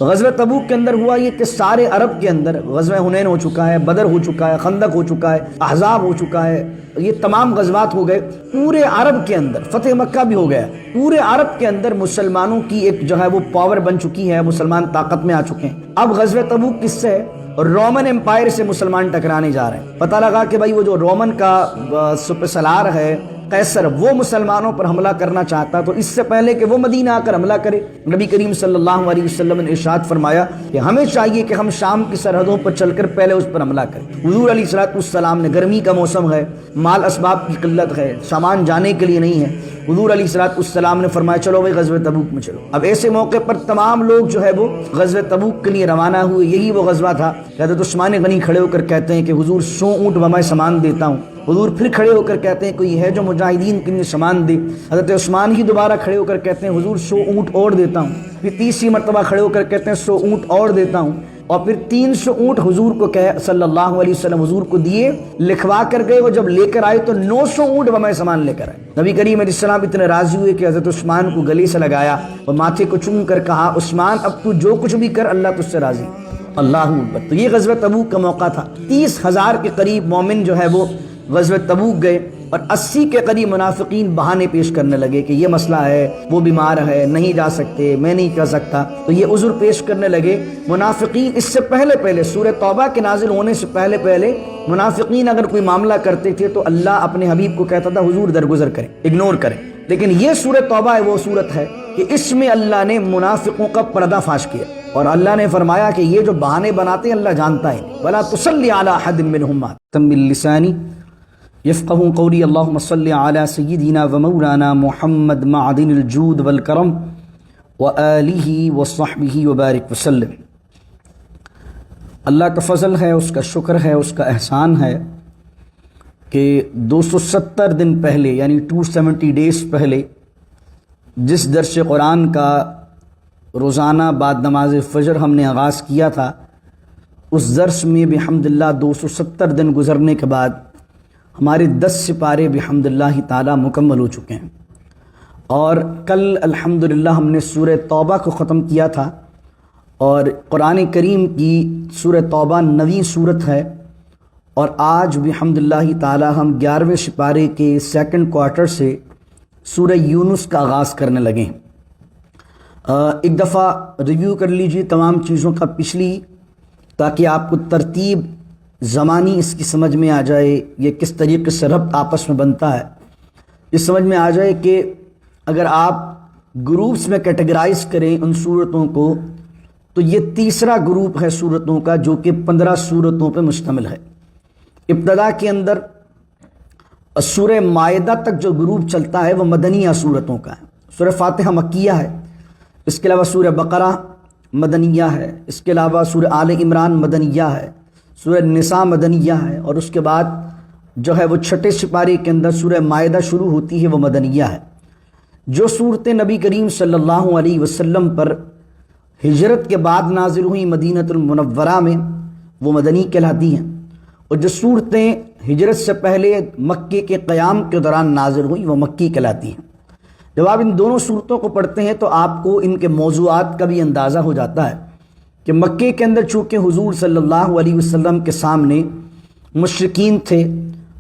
غزوہ تبوک کے اندر ہوا یہ کہ سارے عرب کے اندر غزوہ حنین ہو چکا ہے، بدر ہو چکا ہے، خندق ہو چکا ہے، احزاب ہو چکا ہے، یہ تمام غزوات ہو گئے۔ پورے عرب کے اندر فتح مکہ بھی ہو گیا، پورے عرب کے اندر مسلمانوں کی ایک جو ہے وہ پاور بن چکی ہے، مسلمان طاقت میں آ چکے ہیں۔ اب غزوہ تبوک کس سے ہے؟ رومن امپائر سے مسلمان ٹکرانے جا رہے ہیں۔ پتہ لگا کہ بھائی وہ جو رومن کا سپر سالار ہے قیصر، وہ مسلمانوں پر حملہ کرنا چاہتا، تو اس سے پہلے کہ وہ مدینہ آ کر حملہ کرے، نبی کریم صلی اللہ علیہ وسلم نے ارشاد فرمایا کہ ہمیں چاہیے کہ ہم شام کی سرحدوں پر چل کر پہلے اس پر حملہ کریں۔ حضور علیہ الصلوۃ والسلام نے، گرمی کا موسم ہے، مال اسباب کی قلت ہے، سامان جانے کے لیے نہیں ہے، حضور علیہ الصلوۃ والسلام نے فرمایا چلو بھائی غزوہ تبوک میں چلو۔ اب ایسے موقع پر تمام لوگ جو ہے وہ غزوہ تبوک کے لیے روانہ ہوئے۔ یہی وہ غزوہ تھا کہ حضرت عثمان غنی کھڑے ہو کر کہتے ہیں کہ حضور 100 اونٹ میں سامان دیتا ہوں۔ حضور پھر کھڑے ہو کر کہتے ہیں کوئی ہے جو مجاہدین کے لیے سامان دے؟ حضرت عثمان ہی دوبارہ کھڑے ہو کر کہتے ہیں حضور 100 اونٹ اور دیتا ہوں۔ پھر تیسری مرتبہ کھڑے ہو کر کہتے ہیں 100 اونٹ اور دیتا ہوں، اور پھر 300 اونٹ حضور کو صلی اللہ علیہ وسلم حضور کو دیے، لکھوا کر گئے۔ وہ جب لے کر آئے تو 900 اونٹ میں سامان لے کر آئے۔ نبی کریم علیہ السلام اتنے راضی ہوئے کہ حضرت عثمان کو گلے سے لگایا اور ماتھے کو چوم کر کہا عثمان اب تو جو کچھ بھی کر اللہ تجھ سے راضی۔ اللہ اکبر۔ تو یہ غزوہ تبوک کا موقع تھا۔ 30,000 کے قریب مومن جو ہے وہ غزوہ تبوک گئے، اور 80 کے قریب منافقین بہانے پیش کرنے لگے کہ یہ مسئلہ ہے، وہ بیمار ہے، نہیں جا سکتے، میں نہیں کر سکتا، تو یہ عذر پیش کرنے لگے منافقین۔ اس سے پہلے سورہ توبہ کے نازل ہونے سے پہلے منافقین اگر کوئی معاملہ کرتے تھے تو اللہ اپنے حبیب کو کہتا تھا حضور درگزر کریں، اگنور کریں۔ لیکن یہ سورہ توبہ ہے وہ صورت ہے کہ اس میں اللہ نے منافقوں کا پردہ فاش کیا، اور اللہ نے فرمایا کہ یہ جو بہانے بناتے ہیں اللہ جانتا ہے۔ وَلَا تُصَلِّ عَلَىٰ أَحَدٍ مِّنْهُمْ مَاتَ مِن لِّسَانِي يفقهوا قولی اللہم صلی علی سیدنا و مولانا محمد معدن الجود والکرم وآلہ وصحبہ وبارک وسلم۔ اللہ کا فضل ہے، اس کا شکر ہے، اس کا احسان ہے کہ 270 دن پہلے یعنی 270 ڈیز پہلے جس درس قرآن کا روزانہ بعد نماز فجر ہم نے آغاز کیا تھا، اس درس میں بحمدللہ 270 دن گزرنے کے بعد ہمارے 10 سپارے بحمدللہ تعالی مکمل ہو چکے ہیں، اور کل الحمدللہ ہم نے سورہ توبہ کو ختم کیا تھا، اور قرآن کریم کی سورہ توبہ 9ویں سورت ہے، اور آج بحمدللہ تعالی ہم 11ویں سپارے کے سیکنڈ کوارٹر سے سورہ یونس کا آغاز کرنے لگے ہیں۔ ایک دفعہ ریویو کر لیجیے تمام چیزوں کا پچھلی، تاکہ آپ کو ترتیب زمانی اس کی سمجھ میں آ جائے، یہ کس طریقے سے ربط آپس میں بنتا ہے، یہ سمجھ میں آ جائے کہ اگر آپ گروپس میں کیٹیگرائز کریں ان صورتوں کو تو یہ تیسرا گروپ ہے صورتوں کا، جو کہ 15 صورتوں پہ مشتمل ہے۔ ابتدا کے اندر سورہ مائدہ تک جو گروپ چلتا ہے وہ مدنیہ صورتوں کا ہے۔ سورہ فاتحہ مکیہ ہے، اس کے علاوہ سورہ بقرہ مدنیہ ہے، اس کے علاوہ سورہ آل عمران مدنیہ ہے، سورہ نساء مدنیہ ہے، اور اس کے بعد جو ہے وہ 6 سپارے کے اندر سورہ مائدہ شروع ہوتی ہے، وہ مدنیہ ہے۔ جو صورتیں نبی کریم صلی اللہ علیہ وسلم پر ہجرت کے بعد نازل ہوئیں مدینۃ المنورہ میں، وہ مدنی کہلاتی ہیں، اور جو صورتیں ہجرت سے پہلے مکے کے قیام کے دوران نازل ہوئیں وہ مکی کہلاتی ہیں۔ جب آپ ان دونوں صورتوں کو پڑھتے ہیں تو آپ کو ان کے موضوعات کا بھی اندازہ ہو جاتا ہے کہ مکے کے اندر چونکہ حضور صلی اللہ علیہ وسلم کے سامنے مشرکین تھے،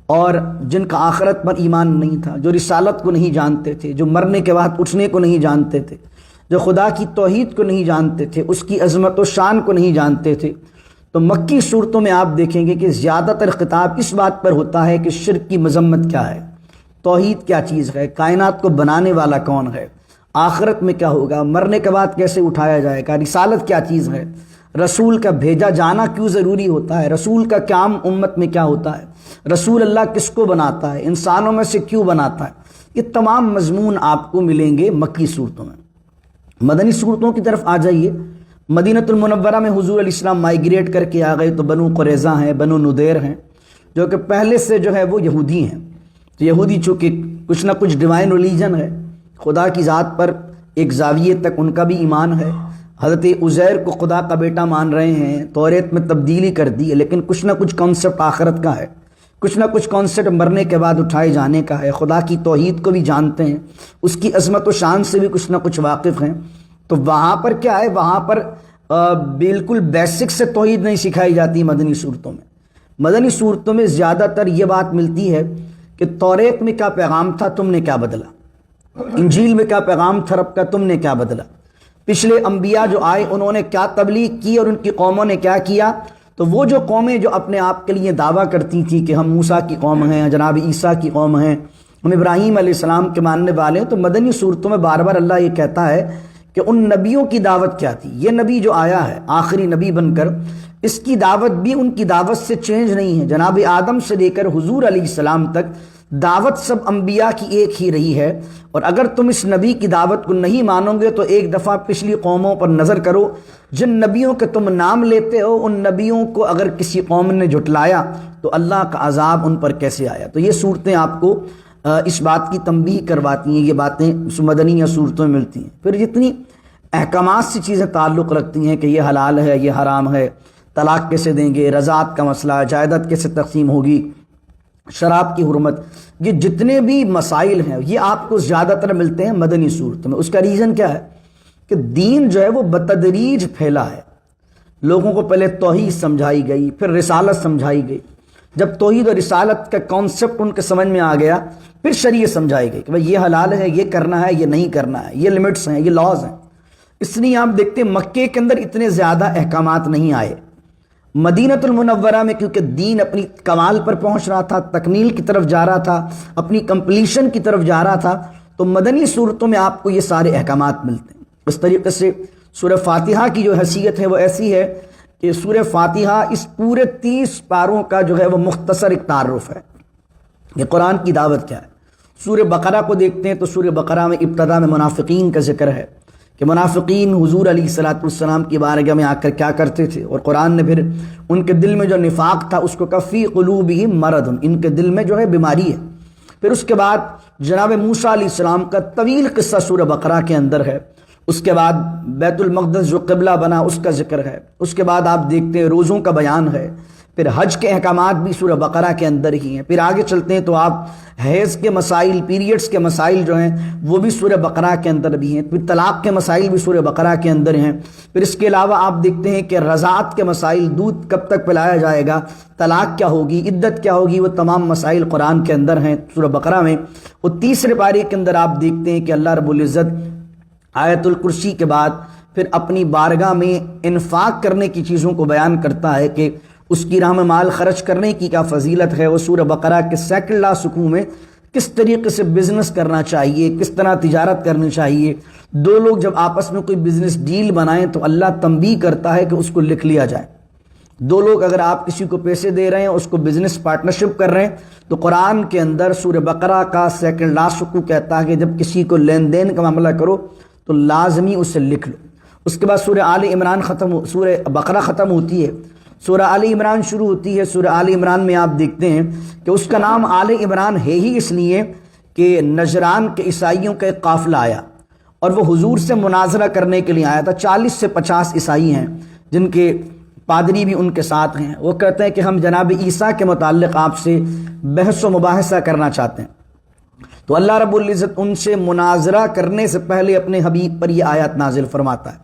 اور جن کا آخرت پر ایمان نہیں تھا، جو رسالت کو نہیں جانتے تھے، جو مرنے کے بعد اٹھنے کو نہیں جانتے تھے، جو خدا کی توحید کو نہیں جانتے تھے، اس کی عظمت و شان کو نہیں جانتے تھے، تو مکی صورتوں میں آپ دیکھیں گے کہ زیادہ تر خطاب اس بات پر ہوتا ہے کہ شرک کی مذمت کیا ہے، توحید کیا چیز ہے، کائنات کو بنانے والا کون ہے، آخرت میں کیا ہوگا، مرنے کے بعد کیسے اٹھایا جائے گا، رسالت کیا چیز ہے، رسول کا بھیجا جانا کیوں ضروری ہوتا ہے، رسول کا کام امت میں کیا ہوتا ہے، رسول اللہ کس کو بناتا ہے، انسانوں میں سے کیوں بناتا ہے، یہ تمام مضمون آپ کو ملیں گے مکی صورتوں میں۔ مدنی صورتوں کی طرف آ جائیے۔ مدینۃ المنورہ میں حضور علیہ السلام مائیگریٹ کر کے آ گئے، تو بنو قریظہ ہیں، بنو نذیر ہیں، جو کہ پہلے سے جو ہے وہ یہودی ہیں۔ تو یہودی چونکہ کچھ نہ کچھ ڈیوائن ریلیجن ہے، خدا کی ذات پر ایک زاویے تک ان کا بھی ایمان ہے، حضرت عزیر کو خدا کا بیٹا مان رہے ہیں، توریت میں تبدیلی کر دی ہے، لیکن کچھ نہ کچھ کانسیپٹ آخرت کا ہے، کچھ نہ کچھ کانسیپٹ مرنے کے بعد اٹھائے جانے کا ہے، خدا کی توحید کو بھی جانتے ہیں، اس کی عظمت و شان سے بھی کچھ نہ کچھ واقف ہیں۔ تو وہاں پر کیا ہے، وہاں پر بالکل بیسک سے توحید نہیں سکھائی جاتی مدنی صورتوں میں. مدنی صورتوں میں زیادہ تر یہ بات ملتی ہے کہ توریت میں کیا پیغام تھا، تم نے کیا بدلا، انجیل میں کیا پیغام تھا رب کا، تم نے کیا بدلا، پچھلے انبیاء جو آئے انہوں نے کیا تبلیغ کی اور ان کی قوموں نے کیا کیا. تو وہ جو قومیں جو اپنے آپ کے لیے دعویٰ کرتی تھیں کہ ہم موسیٰ کی قوم ہیں، جناب عیسیٰ کی قوم ہیں، ہم ابراہیم علیہ السلام کے ماننے والے ہیں، تو مدنی صورتوں میں بار بار اللہ یہ کہتا ہے کہ ان نبیوں کی دعوت کیا تھی. یہ نبی جو آیا ہے آخری نبی بن کر، اس کی دعوت بھی ان کی دعوت سے چینج نہیں ہے. جناب آدم سے لے کر حضور علیہ السلام تک دعوت سب انبیاء کی ایک ہی رہی ہے. اور اگر تم اس نبی کی دعوت کو نہیں مانو گے تو ایک دفعہ پچھلی قوموں پر نظر کرو، جن نبیوں کے تم نام لیتے ہو ان نبیوں کو اگر کسی قوم نے جھٹلایا تو اللہ کا عذاب ان پر کیسے آیا. تو یہ صورتیں آپ کو اس بات کی تنبیہ کرواتی ہیں، یہ باتیں مدنی یا صورتوں میں ملتی ہیں. پھر جتنی احکامات سے چیزیں تعلق رکھتی ہیں کہ یہ حلال ہے، یہ حرام ہے، طلاق کیسے دیں گے، رضاعت کا مسئلہ، جائیداد کیسے تقسیم ہوگی، شراب کی حرمت، یہ جتنے بھی مسائل ہیں یہ آپ کو زیادہ تر ملتے ہیں مدنی صورت میں. اس کا ریزن کیا ہے کہ دین جو ہے وہ بتدریج پھیلا ہے. لوگوں کو پہلے توحید سمجھائی گئی، پھر رسالت سمجھائی گئی. جب توحید اور رسالت کا کانسیپٹ ان کے سمجھ میں آ گیا پھر شریعت سمجھائی گئی کہ بھائی یہ حلال ہے، یہ کرنا ہے، یہ نہیں کرنا ہے، یہ لمٹس ہیں، یہ لاز ہیں. اس لیے آپ دیکھتے ہیں مکے کے اندر اتنے زیادہ احکامات نہیں آئے. مدینۃ المنورہ میں کیونکہ دین اپنی کمال پر پہنچ رہا تھا، تکمیل کی طرف جا رہا تھا، اپنی کمپلیشن کی طرف جا رہا تھا، تو مدنی صورتوں میں آپ کو یہ سارے احکامات ملتے ہیں. اس طریقے سے سورہ فاتحہ کی جو حیثیت ہے وہ ایسی ہے کہ سورہ فاتحہ اس پورے 30 پاروں کا جو ہے وہ مختصر ایک تعارف ہے کہ قرآن کی دعوت کیا ہے. سورہ بقرہ کو دیکھتے ہیں تو سورہ بقرہ میں ابتدا میں منافقین کا ذکر ہے کہ منافقین حضور علیہ الصلوۃ والسلام کی بارگاہ میں آ کر کیا کرتے تھے، اور قرآن نے پھر ان کے دل میں جو نفاق تھا اس کو کہا فی قلوبہم مرض، ان کے دل میں جو ہے بیماری ہے. پھر اس کے بعد جناب موسیٰ علیہ السلام کا طویل قصہ سورہ بقرہ کے اندر ہے. اس کے بعد بیت المقدس جو قبلہ بنا اس کا ذکر ہے. اس کے بعد آپ دیکھتے ہیں روزوں کا بیان ہے. پھر حج کے احکامات بھی سورہ بقرہ کے اندر ہی ہیں. پھر آگے چلتے ہیں تو آپ حیض کے مسائل، پیریڈز کے مسائل جو ہیں وہ بھی سورہ بقرہ کے اندر بھی ہیں. پھر طلاق کے مسائل بھی سورہ بقرہ کے اندر ہیں. پھر اس کے علاوہ آپ دیکھتے ہیں کہ رضاعت کے مسائل، دودھ کب تک پلایا جائے گا، طلاق کیا ہوگی، عدت کیا ہوگی، وہ تمام مسائل قرآن کے اندر ہیں سورہ بقرہ میں. اور تیسرے پارے کے اندر آپ دیکھتے ہیں کہ اللہ رب العزت آیت الکرسی کے بعد پھر اپنی بارگاہ میں انفاق کرنے کی چیزوں کو بیان کرتا ہے کہ اس کی راہ میں مال خرچ کرنے کی کیا فضیلت ہے. وہ سورہ بقرہ کے سیکنڈ لاسٹ رکوع میں کس طریقے سے بزنس کرنا چاہیے، کس طرح تجارت کرنی چاہیے. دو لوگ جب آپس میں کوئی بزنس ڈیل بنائیں تو اللہ تنبیہ کرتا ہے کہ اس کو لکھ لیا جائے. دو لوگ اگر آپ کسی کو پیسے دے رہے ہیں، اس کو بزنس پارٹنرشپ کر رہے ہیں، تو قرآن کے اندر سورہ بقرہ کا سیکنڈ لاسٹ رکوع کہتا ہے کہ جب کسی کو لین دین کا معاملہ کرو تو لازمی اسے لکھ لو. اس کے بعد سورہ آل عمران سورہ بقرہ ختم ہوتی ہے، سورہ آل عمران شروع ہوتی ہے. سورہ آل عمران میں آپ دیکھتے ہیں کہ اس کا نام آل عمران ہے ہی اس لیے کہ نجران کے عیسائیوں کا ایک قافلہ آیا اور وہ حضور سے مناظرہ کرنے کے لیے آیا تھا. 40 سے 50 عیسائی ہیں جن کے پادری بھی ان کے ساتھ ہیں. وہ کہتے ہیں کہ ہم جناب عیسیٰ کے متعلق آپ سے بحث و مباحثہ کرنا چاہتے ہیں. تو اللہ رب العزت ان سے مناظرہ کرنے سے پہلے اپنے حبیب پر یہ آیات نازل فرماتا ہے.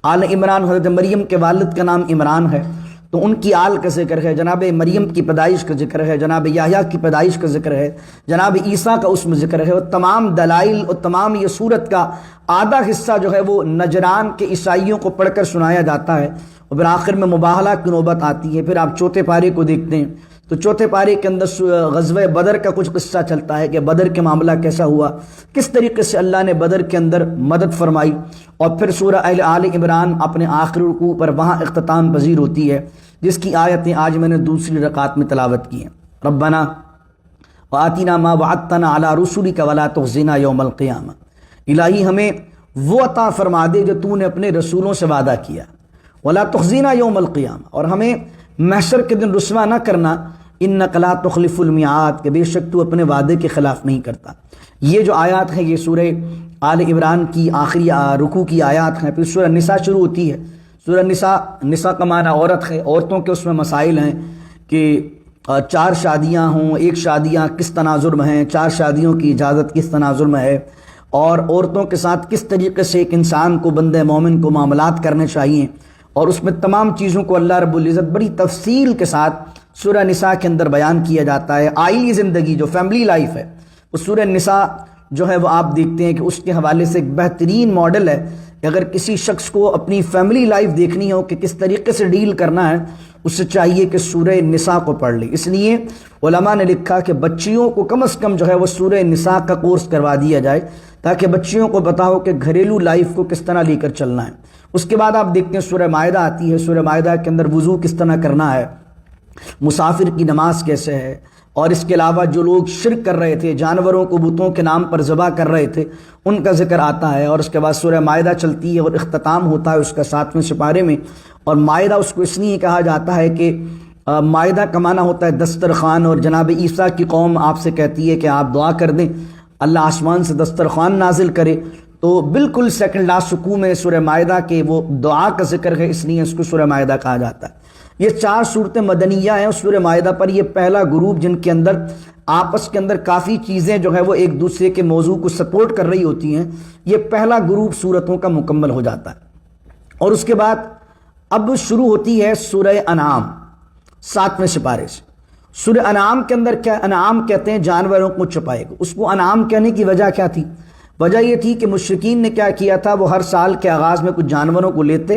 آل عمران حضرت مریم کے والد کا نام عمران ہے تو ان کی آل کا ذکر ہے، جناب مریم کی پیدائش کا ذکر ہے، جناب یحییٰ کی پیدائش کا ذکر ہے، جناب عیسیٰ کا اس میں ذکر ہے. اور تمام دلائل اور تمام یہ سورت کا آدھا حصہ جو ہے وہ نجران کے عیسائیوں کو پڑھ کر سنایا جاتا ہے. اور پھر آخر میں مباہلہ کی نوبت آتی ہے. پھر آپ چوتھے پارے کو دیکھتے ہیں تو چوتھے پارے کے اندر غزوہ بدر کا کچھ قصہ چلتا ہے کہ بدر کے معاملہ کیسا ہوا، کس طریقے سے اللہ نے بدر کے اندر مدد فرمائی. اور پھر سورہ آل عمران اپنے آخری رکوع پر وہاں اختتام پذیر ہوتی ہے جس کی آیتیں آج میں نے دوسری رکعت میں تلاوت کی ہیں. ربنا وآتنا ما وعدتنا علی رسولک ولا تخزنا یوم القیامہ. الہی ہمیں وہ عطا فرما دے جو تو نے اپنے رسولوں سے وعدہ کیا، ولا تخزنا یوم القیامہ، اور ہمیں محشر کے دن رسوا نہ کرنا. انک لا تخلف المیعاد، کہ بے شک تو اپنے وعدے کے خلاف نہیں کرتا. یہ جو آیات ہیں یہ سورہ آل عمران کی آخری رکوع کی آیات ہیں. پھر سورہ نساء شروع ہوتی ہے. سورہ نساء کا معنی عورت ہے. عورتوں کے اس میں مسائل ہیں کہ 4 شادیاں ہوں، 1 شادیاں کس تناظر میں ہیں، 4 شادیوں کی اجازت کس تناظر میں ہے، اور عورتوں کے ساتھ کس طریقے سے ایک انسان کو، بندہ مومن کو معاملات کرنے چاہیے. اور اس میں تمام چیزوں کو اللہ رب العزت بڑی تفصیل کے ساتھ سورہ نساء کے اندر بیان کیا جاتا ہے۔ آئلی زندگی جو فیملی لائف ہے وہ سورہ نساء جو ہے وہ آپ دیکھتے ہیں کہ اس کے حوالے سے ایک بہترین ماڈل ہے کہ اگر کسی شخص کو اپنی فیملی لائف دیکھنی ہو کہ کس طریقے سے ڈیل کرنا ہے، اس سے چاہیے کہ سورہ نساء کو پڑھ لے۔ اس لیے علماء نے لکھا کہ بچیوں کو کم از کم جو ہے وہ سورہ نساء کا کورس کروا دیا جائے تاکہ بچیوں کو پتا ہو کہ گھریلو لائف کو کس طرح لے کر چلنا ہے۔ اس کے بعد آپ دیکھتے ہیں سورہ مائدہ آتی ہے، سورہ مائدہ کے اندر وضو کس طرح کرنا ہے، مسافر کی نماز کیسے ہے، اور اس کے علاوہ جو لوگ شرک کر رہے تھے، جانوروں کو بتوں کے نام پر ذبح کر رہے تھے، ان کا ذکر آتا ہے۔ اور اس کے بعد سورہ مائدہ چلتی ہے اور اختتام ہوتا ہے اس کا 7ویں سپارے میں۔ اور مائدہ اس کو اس لیے کہا جاتا ہے کہ مائدہ کا معنی ہوتا ہے دسترخوان، اور جناب عیسیٰ کی قوم آپ سے کہتی ہے کہ آپ دعا کر دیں اللہ آسمان سے دسترخوان نازل کرے، تو بالکل سیکنڈ لاسٹ رکوع میں سورہ مائدہ کے وہ دعا کا ذکر ہے، اس لیے اس کو سورہ مائدہ کہا جاتا ہے۔ یہ 4 صورتیں مدنیہ ہیں سورہ مائدہ پر۔ یہ پہلا گروپ جن کے اندر آپس کے اندر کافی چیزیں جو ہے وہ ایک دوسرے کے موضوع کو سپورٹ کر رہی ہوتی ہیں، یہ پہلا گروپ صورتوں کا مکمل ہو جاتا ہے۔ اور اس کے بعد اب شروع ہوتی ہے سورہ انعام 7ویں سپارے سے۔ سورہ انعام کے اندر کیا، انعام کہتے ہیں جانوروں کو چھپائے گا۔ اس کو انعام کہنے کی وجہ کیا تھی؟ وجہ یہ تھی کہ مشرکین نے کیا کیا تھا، وہ ہر سال کے آغاز میں کچھ جانوروں کو لیتے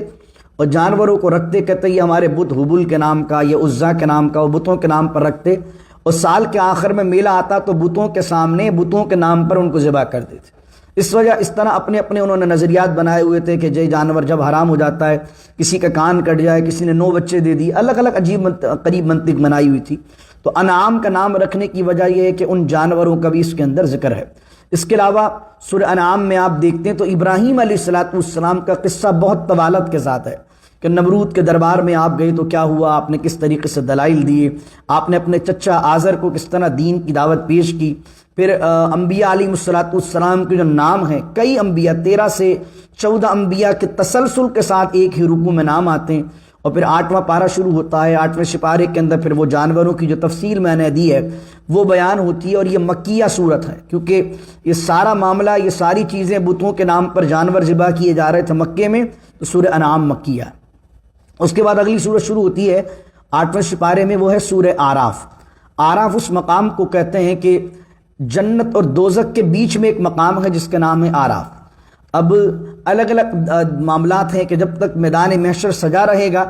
اور جانوروں کو رکھتے، کہتے یہ ہمارے بت حبل کے نام کا، یہ عزا کے نام کا، وہ بتوں کے نام پر رکھتے، اور سال کے آخر میں میلہ آتا تو بتوں کے سامنے بتوں کے نام پر ان کو ذبح کر دیتے۔ اس وجہ اس طرح اپنے انہوں نے نظریات بنائے ہوئے تھے کہ یہ جانور جب حرام ہو جاتا ہے، کسی کا کان کٹ جائے، کسی نے 9 بچے دے دی، الگ الگ عجیب قریب منطق بنائی ہوئی تھی۔ تو انعام کا نام رکھنے کی وجہ یہ ہے کہ ان جانوروں کا بھی اس کے اندر ذکر ہے۔ اس کے علاوہ سورہ انعام میں آپ دیکھتے ہیں تو ابراہیم علیہ السلام کا قصہ بہت طوالت کے ساتھ ہے کہ نمرود کے دربار میں آپ گئے تو کیا ہوا، آپ نے کس طریقے سے دلائل دیے، آپ نے اپنے چچا آزر کو کس طرح دین کی دعوت پیش کی۔ پھر انبیاء علیہ السلام کے جو نام ہیں، کئی انبیاء 13 سے 14 انبیاء کے تسلسل کے ساتھ ایک ہی رکوع میں نام آتے ہیں۔ اور پھر 8واں پارہ شروع ہوتا ہے، 8ویں سپارے کے اندر پھر وہ جانوروں کی جو تفصیل میں نے دی ہے وہ بیان ہوتی ہے۔ اور یہ مکیہ صورت ہے کیونکہ یہ سارا معاملہ، یہ ساری چیزیں بتوں کے نام پر جانور ذبح کیے جا رہے تھے مکے میں، تو سورہ انعام مکیہ ہے۔ اس کے بعد اگلی سورت شروع ہوتی ہے 8ویں سپارے میں، وہ ہے سورہ اعراف۔ اعراف اس مقام کو کہتے ہیں کہ جنت اور دوزخ کے بیچ میں ایک مقام ہے جس کا نام ہے اعراف۔ اب الگ الگ معاملات ہیں کہ جب تک میدان محشر سجا رہے گا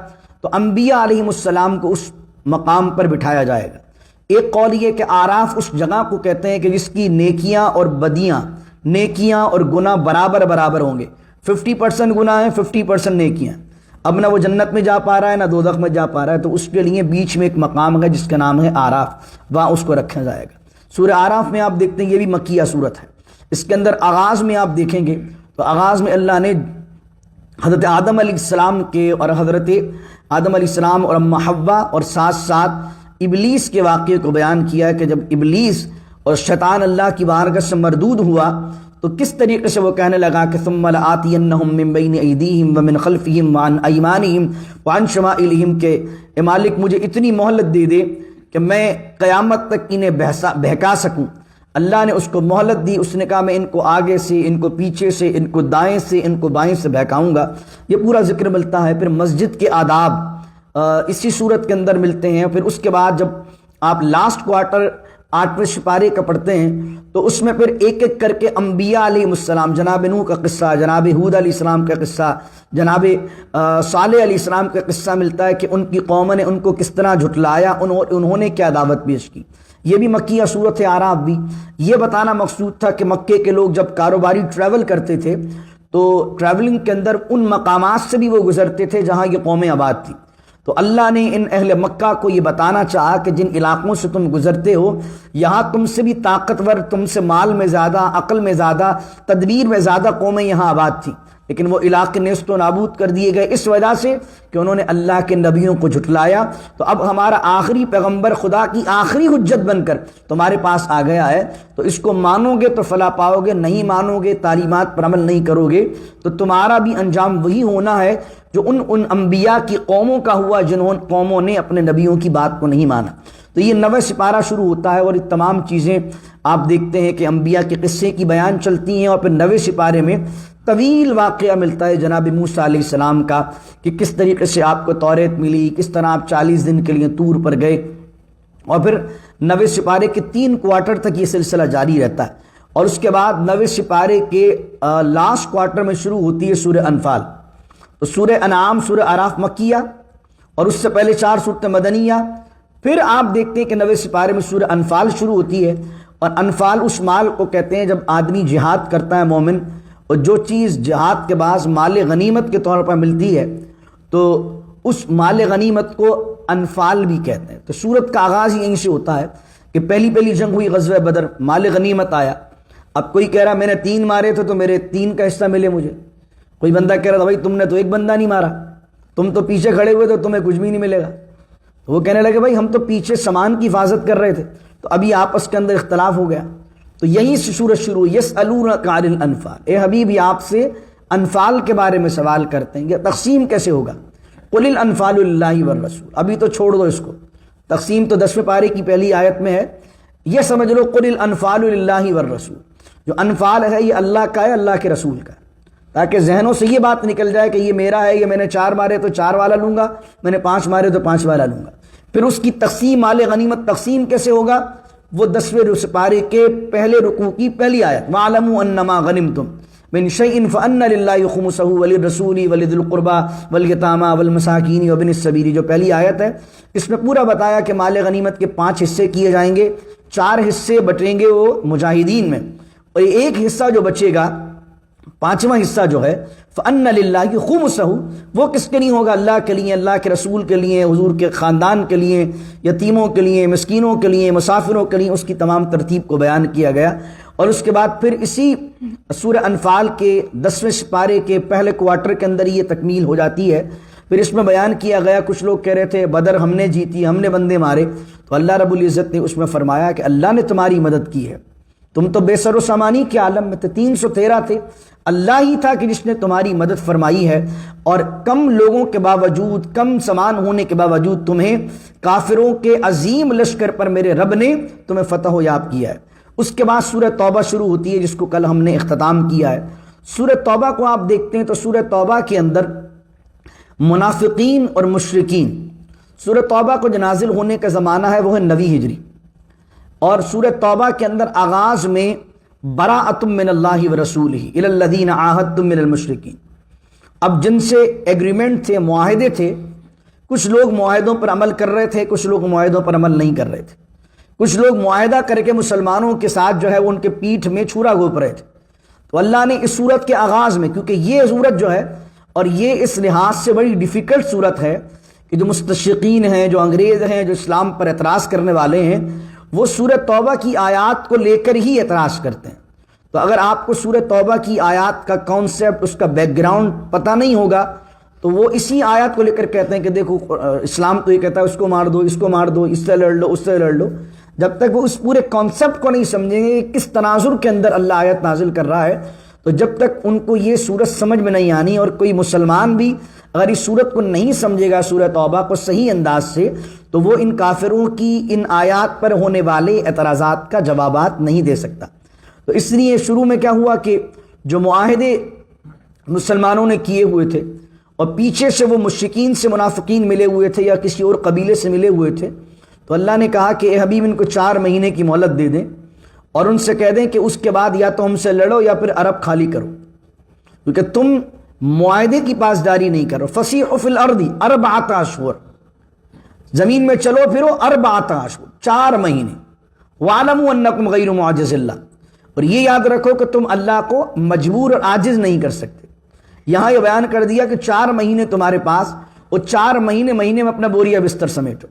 تو انبیاء علیہ السلام کو اس مقام پر بٹھایا جائے گا۔ ایک قول یہ کہ اعراف اس جگہ کو کہتے ہیں کہ جس کی نیکیاں اور بدیاں، نیکیاں اور گناہ برابر برابر ہوں گے، 50% گناہ ہیں، 50% نیکیاں۔ اب نہ وہ جنت میں جا پا رہا ہے نہ دوزخ میں جا پا رہا ہے، تو اس کے لیے بیچ میں ایک مقام ہے جس کا نام ہے اعراف، وہاں اس کو رکھا جائے گا۔ سورہ اعراف میں آپ دیکھتے ہیں یہ بھی مکیہ صورت ہے۔ اس کے اندر آغاز میں آپ دیکھیں گے تو آغاز میں اللہ نے حضرت آدم علیہ السلام کے اور حضرت آدم علیہ السلام اور اما حوا اور ساتھ ساتھ ابلیس کے واقعے کو بیان کیا کہ جب ابلیس اور شیطان اللہ کی بارگاہ سے مردود ہوا تو کس طریقے سے وہ کہنے لگا کہ ثم لآتینہم من بین ایدیہم ومن خلفہم وعن ایمانہم وعن شمائلہم، کہ اے مالک مجھے اتنی مہلت دے دے کہ میں قیامت تک انہیں بہکا سکوں۔ اللہ نے اس کو مہلت دی، اس نے کہا میں ان کو آگے سے، ان کو پیچھے سے، ان کو دائیں سے، ان کو بائیں سے بہکاؤں گا۔ یہ پورا ذکر ملتا ہے۔ پھر مسجد کے آداب اسی صورت کے اندر ملتے ہیں۔ پھر اس کے بعد جب آپ لاسٹ کوارٹر 8ویں سپارے کا پڑھتے ہیں تو اس میں پھر ایک ایک کر کے انبیاء علیہ السلام، جناب نوح کا قصہ، جناب ہود علیہ السلام کا قصہ، جناب صالح علیہ السلام کا قصہ ملتا ہے کہ ان کی قوم نے ان کو کس طرح جھٹلایا، انہوں نے کیا دعوت پیش کی۔ یہ بھی مکیہ صورت ہے اعراف بھی۔ یہ بتانا مقصود تھا کہ مکے کے لوگ جب کاروباری ٹریول کرتے تھے تو ٹریولنگ کے اندر ان مقامات سے بھی وہ گزرتے تھے جہاں یہ قومیں آباد تھی۔ تو اللہ نے ان اہل مکہ کو یہ بتانا چاہا کہ جن علاقوں سے تم گزرتے ہو یہاں تم سے بھی طاقتور، تم سے مال میں زیادہ، عقل میں زیادہ، تدبیر میں زیادہ قومیں یہاں آباد تھیں، لیکن وہ علاقے نیست و نابود کر دیے گئے اس وجہ سے کہ کہ انہوں نے اللہ کے نبیوں کو جھٹلایا، تو اب ہمارا آخری پیغمبر خدا کی آخری حجت بن کر تمہارے پاس آ گیا ہے، تو اس کو مانو گے تو فلاح پاؤ گے، نہیں مانو گے، تعلیمات پر عمل نہیں کرو گے، تو تمہارا بھی انجام وہی ہونا ہے جو ان انبیاء کی قوموں کا ہوا جنہوں قوموں نے اپنے نبیوں کی بات کو نہیں مانا۔ تو یہ 9واں سپارہ شروع ہوتا ہے، اور یہ تمام چیزیں آپ دیکھتے ہیں کہ انبیاء کے قصے کی بیان چلتی ہیں، اور پھر 9ویں سپارے میں طویل واقعہ ملتا ہے جناب موسیٰ علیہ السلام کا، کہ کس طریقے سے آپ کو توریت ملی، کس طرح آپ 40 دن کے لیے طور پر گئے، اور پھر 9ویں سپارے کے 3 کوارٹر تک یہ سلسلہ جاری رہتا ہے، اور اس کے بعد 9ویں سپارے کے لاسٹ کوارٹر میں شروع ہوتی ہے سورہ انفال۔ تو سورہ انعام، سورہ اعراف مکیہ، اور اس سے پہلے 4 سورتیں مدنیہ، پھر آپ دیکھتے ہیں کہ 9ویں سپارے میں سورہ انفال شروع ہوتی ہے، اور انفال اس مال کو کہتے ہیں جب آدمی جہاد کرتا ہے مومن، اور جو چیز جہاد کے بعد مال غنیمت کے طور پر ملتی ہے تو اس مال غنیمت کو انفال بھی کہتے ہیں۔ تو سورت کا آغاز ہی یہیں سے ہوتا ہے کہ پہلی جنگ ہوئی غزوہ بدر، مال غنیمت آیا، اب کوئی کہہ رہا میں نے 3 مارے تھے تو میرے 3 کا حصہ ملے مجھے، کوئی بندہ کہہ رہا تھا بھائی تم نے تو 1 بندہ نہیں مارا، تم تو پیچھے کھڑے ہوئے تو تمہیں کچھ بھی نہیں ملے گا، تو وہ کہنے لگے بھائی ہم تو پیچھے سامان کی حفاظت کر رہے تھے، تو ابھی آپس کے اندر اختلاف ہو گیا، تو یہیں سے سورت شروع، یسألونک عن الانفال، اے حبیب یہ آپ سے انفال کے بارے میں سوال کرتے ہیں، یہ تقسیم کیسے ہوگا؟ قل الانفال للہ والرسول، ابھی تو چھوڑ دو اس کو، تقسیم تو 10ویں پارے کی پہلی آیت میں ہے، یہ سمجھ لو قل الانفال للہ والرسول، جو انفال ہے یہ اللہ کا ہے، اللہ کے رسول کا ہے، تاکہ ذہنوں سے یہ بات نکل جائے کہ یہ میرا ہے، یہ میں نے 4 مارے تو 4 والا لوں گا، میں نے 5 مارے تو 5 والا لوں گا۔ پھر اس کی تقسیم، مال غنیمت تقسیم کیسے ہوگا؟ وہ 10ویں سپارے کے پہلے رکوع کی پہلی آیت، وَاعْلَمُوا أَنَّمَا غَنِمْتُم مِّن شَيْءٍ فَأَنَّ لِلَّهِ خُمُسَهُ وَلِلرَّسُولِ وَلِذِي الْقُرْبَىٰ وَالْيَتَامَىٰ وَالْمَسَاكِينِ وَابْنِ السَّبِيلِ، جو پہلی آیت ہے اس میں پورا بتایا کہ مال غنیمت کے 5 حصے کیے جائیں گے، 4 حصے بٹیں گے وہ مجاہدین میں، اور ایک حصہ جو بچے گا، 5واں حصہ جو ہے فَأَنَّ لِلَّهِ خُمُسَهُ، وہ کس کے لیے ہوگا؟ اللہ کے لیے، اللہ کے رسول کے لیے، حضور کے خاندان کے لیے، یتیموں کے لیے، مسکینوں کے لیے، مسافروں کے لیے، اس کی تمام ترتیب کو بیان کیا گیا۔ اور اس کے بعد پھر اسی سورہ انفال کے 10ویں سپارے کے پہلے کوارٹر کے اندر یہ تکمیل ہو جاتی ہے۔ پھر اس میں بیان کیا گیا، کچھ لوگ کہہ رہے تھے بدر ہم نے جیتی، ہم نے بندے مارے، تو اللہ رب العزت نے اس میں فرمایا کہ اللہ نے تمہاری مدد کی ہے، تم تو بے سر و سامانی کے عالم میں تھے، 313 تھے، اللہ ہی تھا کہ جس نے تمہاری مدد فرمائی ہے، اور کم لوگوں کے باوجود، کم سامان ہونے کے باوجود تمہیں کافروں کے عظیم لشکر پر میرے رب نے تمہیں فتح و یاب کیا ہے۔ اس کے بعد سورہ توبہ شروع ہوتی ہے جس کو کل ہم نے اختتام کیا ہے۔ سورہ توبہ کو آپ دیکھتے ہیں تو سورہ توبہ کے اندر منافقین اور مشرکین، سورہ توبہ کو جو نازل ہونے کا زمانہ ہے وہ ہے 9ویں ہجری، اور سورہ توبہ کے اندر آغاز میں براءۃ من اللہ ورسولہ الی الذین عاہدتم من المشرکین، اب جن سے ایگریمنٹ تھے، معاہدے تھے، کچھ لوگ معاہدوں پر عمل کر رہے تھے، کچھ لوگ معاہدوں پر عمل نہیں کر رہے تھے، کچھ لوگ معاہدہ کر کے مسلمانوں کے ساتھ جو ہے وہ ان کے پیٹھ میں چھرا گھونپ رہے تھے۔ تو اللہ نے اس صورت کے آغاز میں، کیونکہ یہ صورت جو ہے اور یہ اس لحاظ سے بڑی ڈیفیکلٹ صورت ہے کہ جو مستشرقین ہیں، جو انگریز ہیں، جو اسلام پر اعتراض کرنے والے ہیں، وہ سورہ توبہ کی آیات کو لے کر ہی اعتراض کرتے ہیں۔ تو اگر آپ کو سورہ توبہ کی آیات کا کانسیپٹ، اس کا بیک گراؤنڈ پتہ نہیں ہوگا تو وہ اسی آیات کو لے کر کہتے ہیں کہ دیکھو اسلام تو یہ کہتا ہے اس کو مار دو، اس کو مار دو، اس سے لڑ لو، اس سے لڑ لو۔ جب تک وہ اس پورے کانسیپٹ کو نہیں سمجھیں گے کہ کس تناظر کے اندر اللہ آیت نازل کر رہا ہے، تو جب تک ان کو یہ صورت سمجھ میں نہیں آنی، اور کوئی مسلمان بھی اگر اس صورت کو نہیں سمجھے گا، سورہ توبہ کو صحیح انداز سے، تو وہ ان کافروں کی ان آیات پر ہونے والے اعتراضات کا جوابات نہیں دے سکتا۔ تو اس لیے شروع میں کیا ہوا کہ جو معاہدے مسلمانوں نے کیے ہوئے تھے اور پیچھے سے وہ مشرکین سے منافقین ملے ہوئے تھے یا کسی اور قبیلے سے ملے ہوئے تھے، تو اللہ نے کہا کہ اے حبیب ان کو 4 مہینے کی مہلت دے دیں، اور ان سے کہہ دیں کہ اس کے بعد یا تو ہم سے لڑو یا پھر عرب خالی کرو، کیونکہ تم معاہدے کی پاسداری نہیں کرو۔ فسیحوا فی الارض 4 اشہر، زمین میں چلو پھرو 4 اشہر، 4 مہینے۔ وَاعْلَمُوا أَنَّكُمْ غَيْرُ مُعْجِزِ اللَّهِ، اور یہ یاد رکھو کہ تم اللہ کو مجبور اور عاجز نہیں کر سکتے۔ یہاں یہ بیان کر دیا کہ 4 مہینے تمہارے پاس، اور 4 مہینے میں اپنا بوریا بستر سمیٹو۔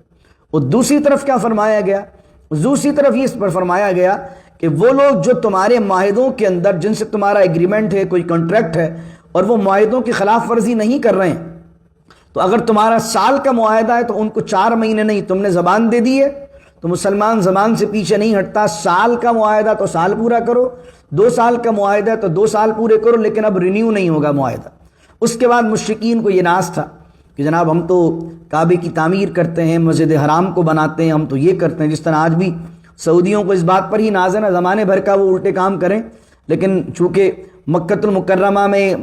اور دوسری طرف کیا فرمایا گیا؟ دوسری طرف یہ اس پر فرمایا گیا کہ وہ لوگ جو تمہارے معاہدوں کے اندر، جن سے تمہارا ایگریمنٹ ہے، کوئی کنٹریکٹ ہے، اور وہ معاہدوں کی خلاف ورزی نہیں کر رہے ہیں، تو اگر تمہارا سال کا معاہدہ ہے تو ان کو 4 مہینے نہیں، تم نے زبان دے دی ہے تو مسلمان زبان سے پیچھے نہیں ہٹتا، سال کا معاہدہ تو سال پورا کرو، 2 سال کا معاہدہ تو 2 سال پورے کرو، لیکن اب رینیو نہیں ہوگا معاہدہ۔ اس کے بعد مشرکین کو یہ ناز تھا کہ جناب ہم تو کعبے کی تعمیر کرتے ہیں، مسجد حرام کو بناتے ہیں، ہم تو یہ کرتے ہیں، جس طرح آج بھی سعودیوں کو اس بات پر ہی ناز ہے نا، زمانے بھر کا وہ الٹے کام کریں، لیکن چونکہ مکۃ المکرمہ میں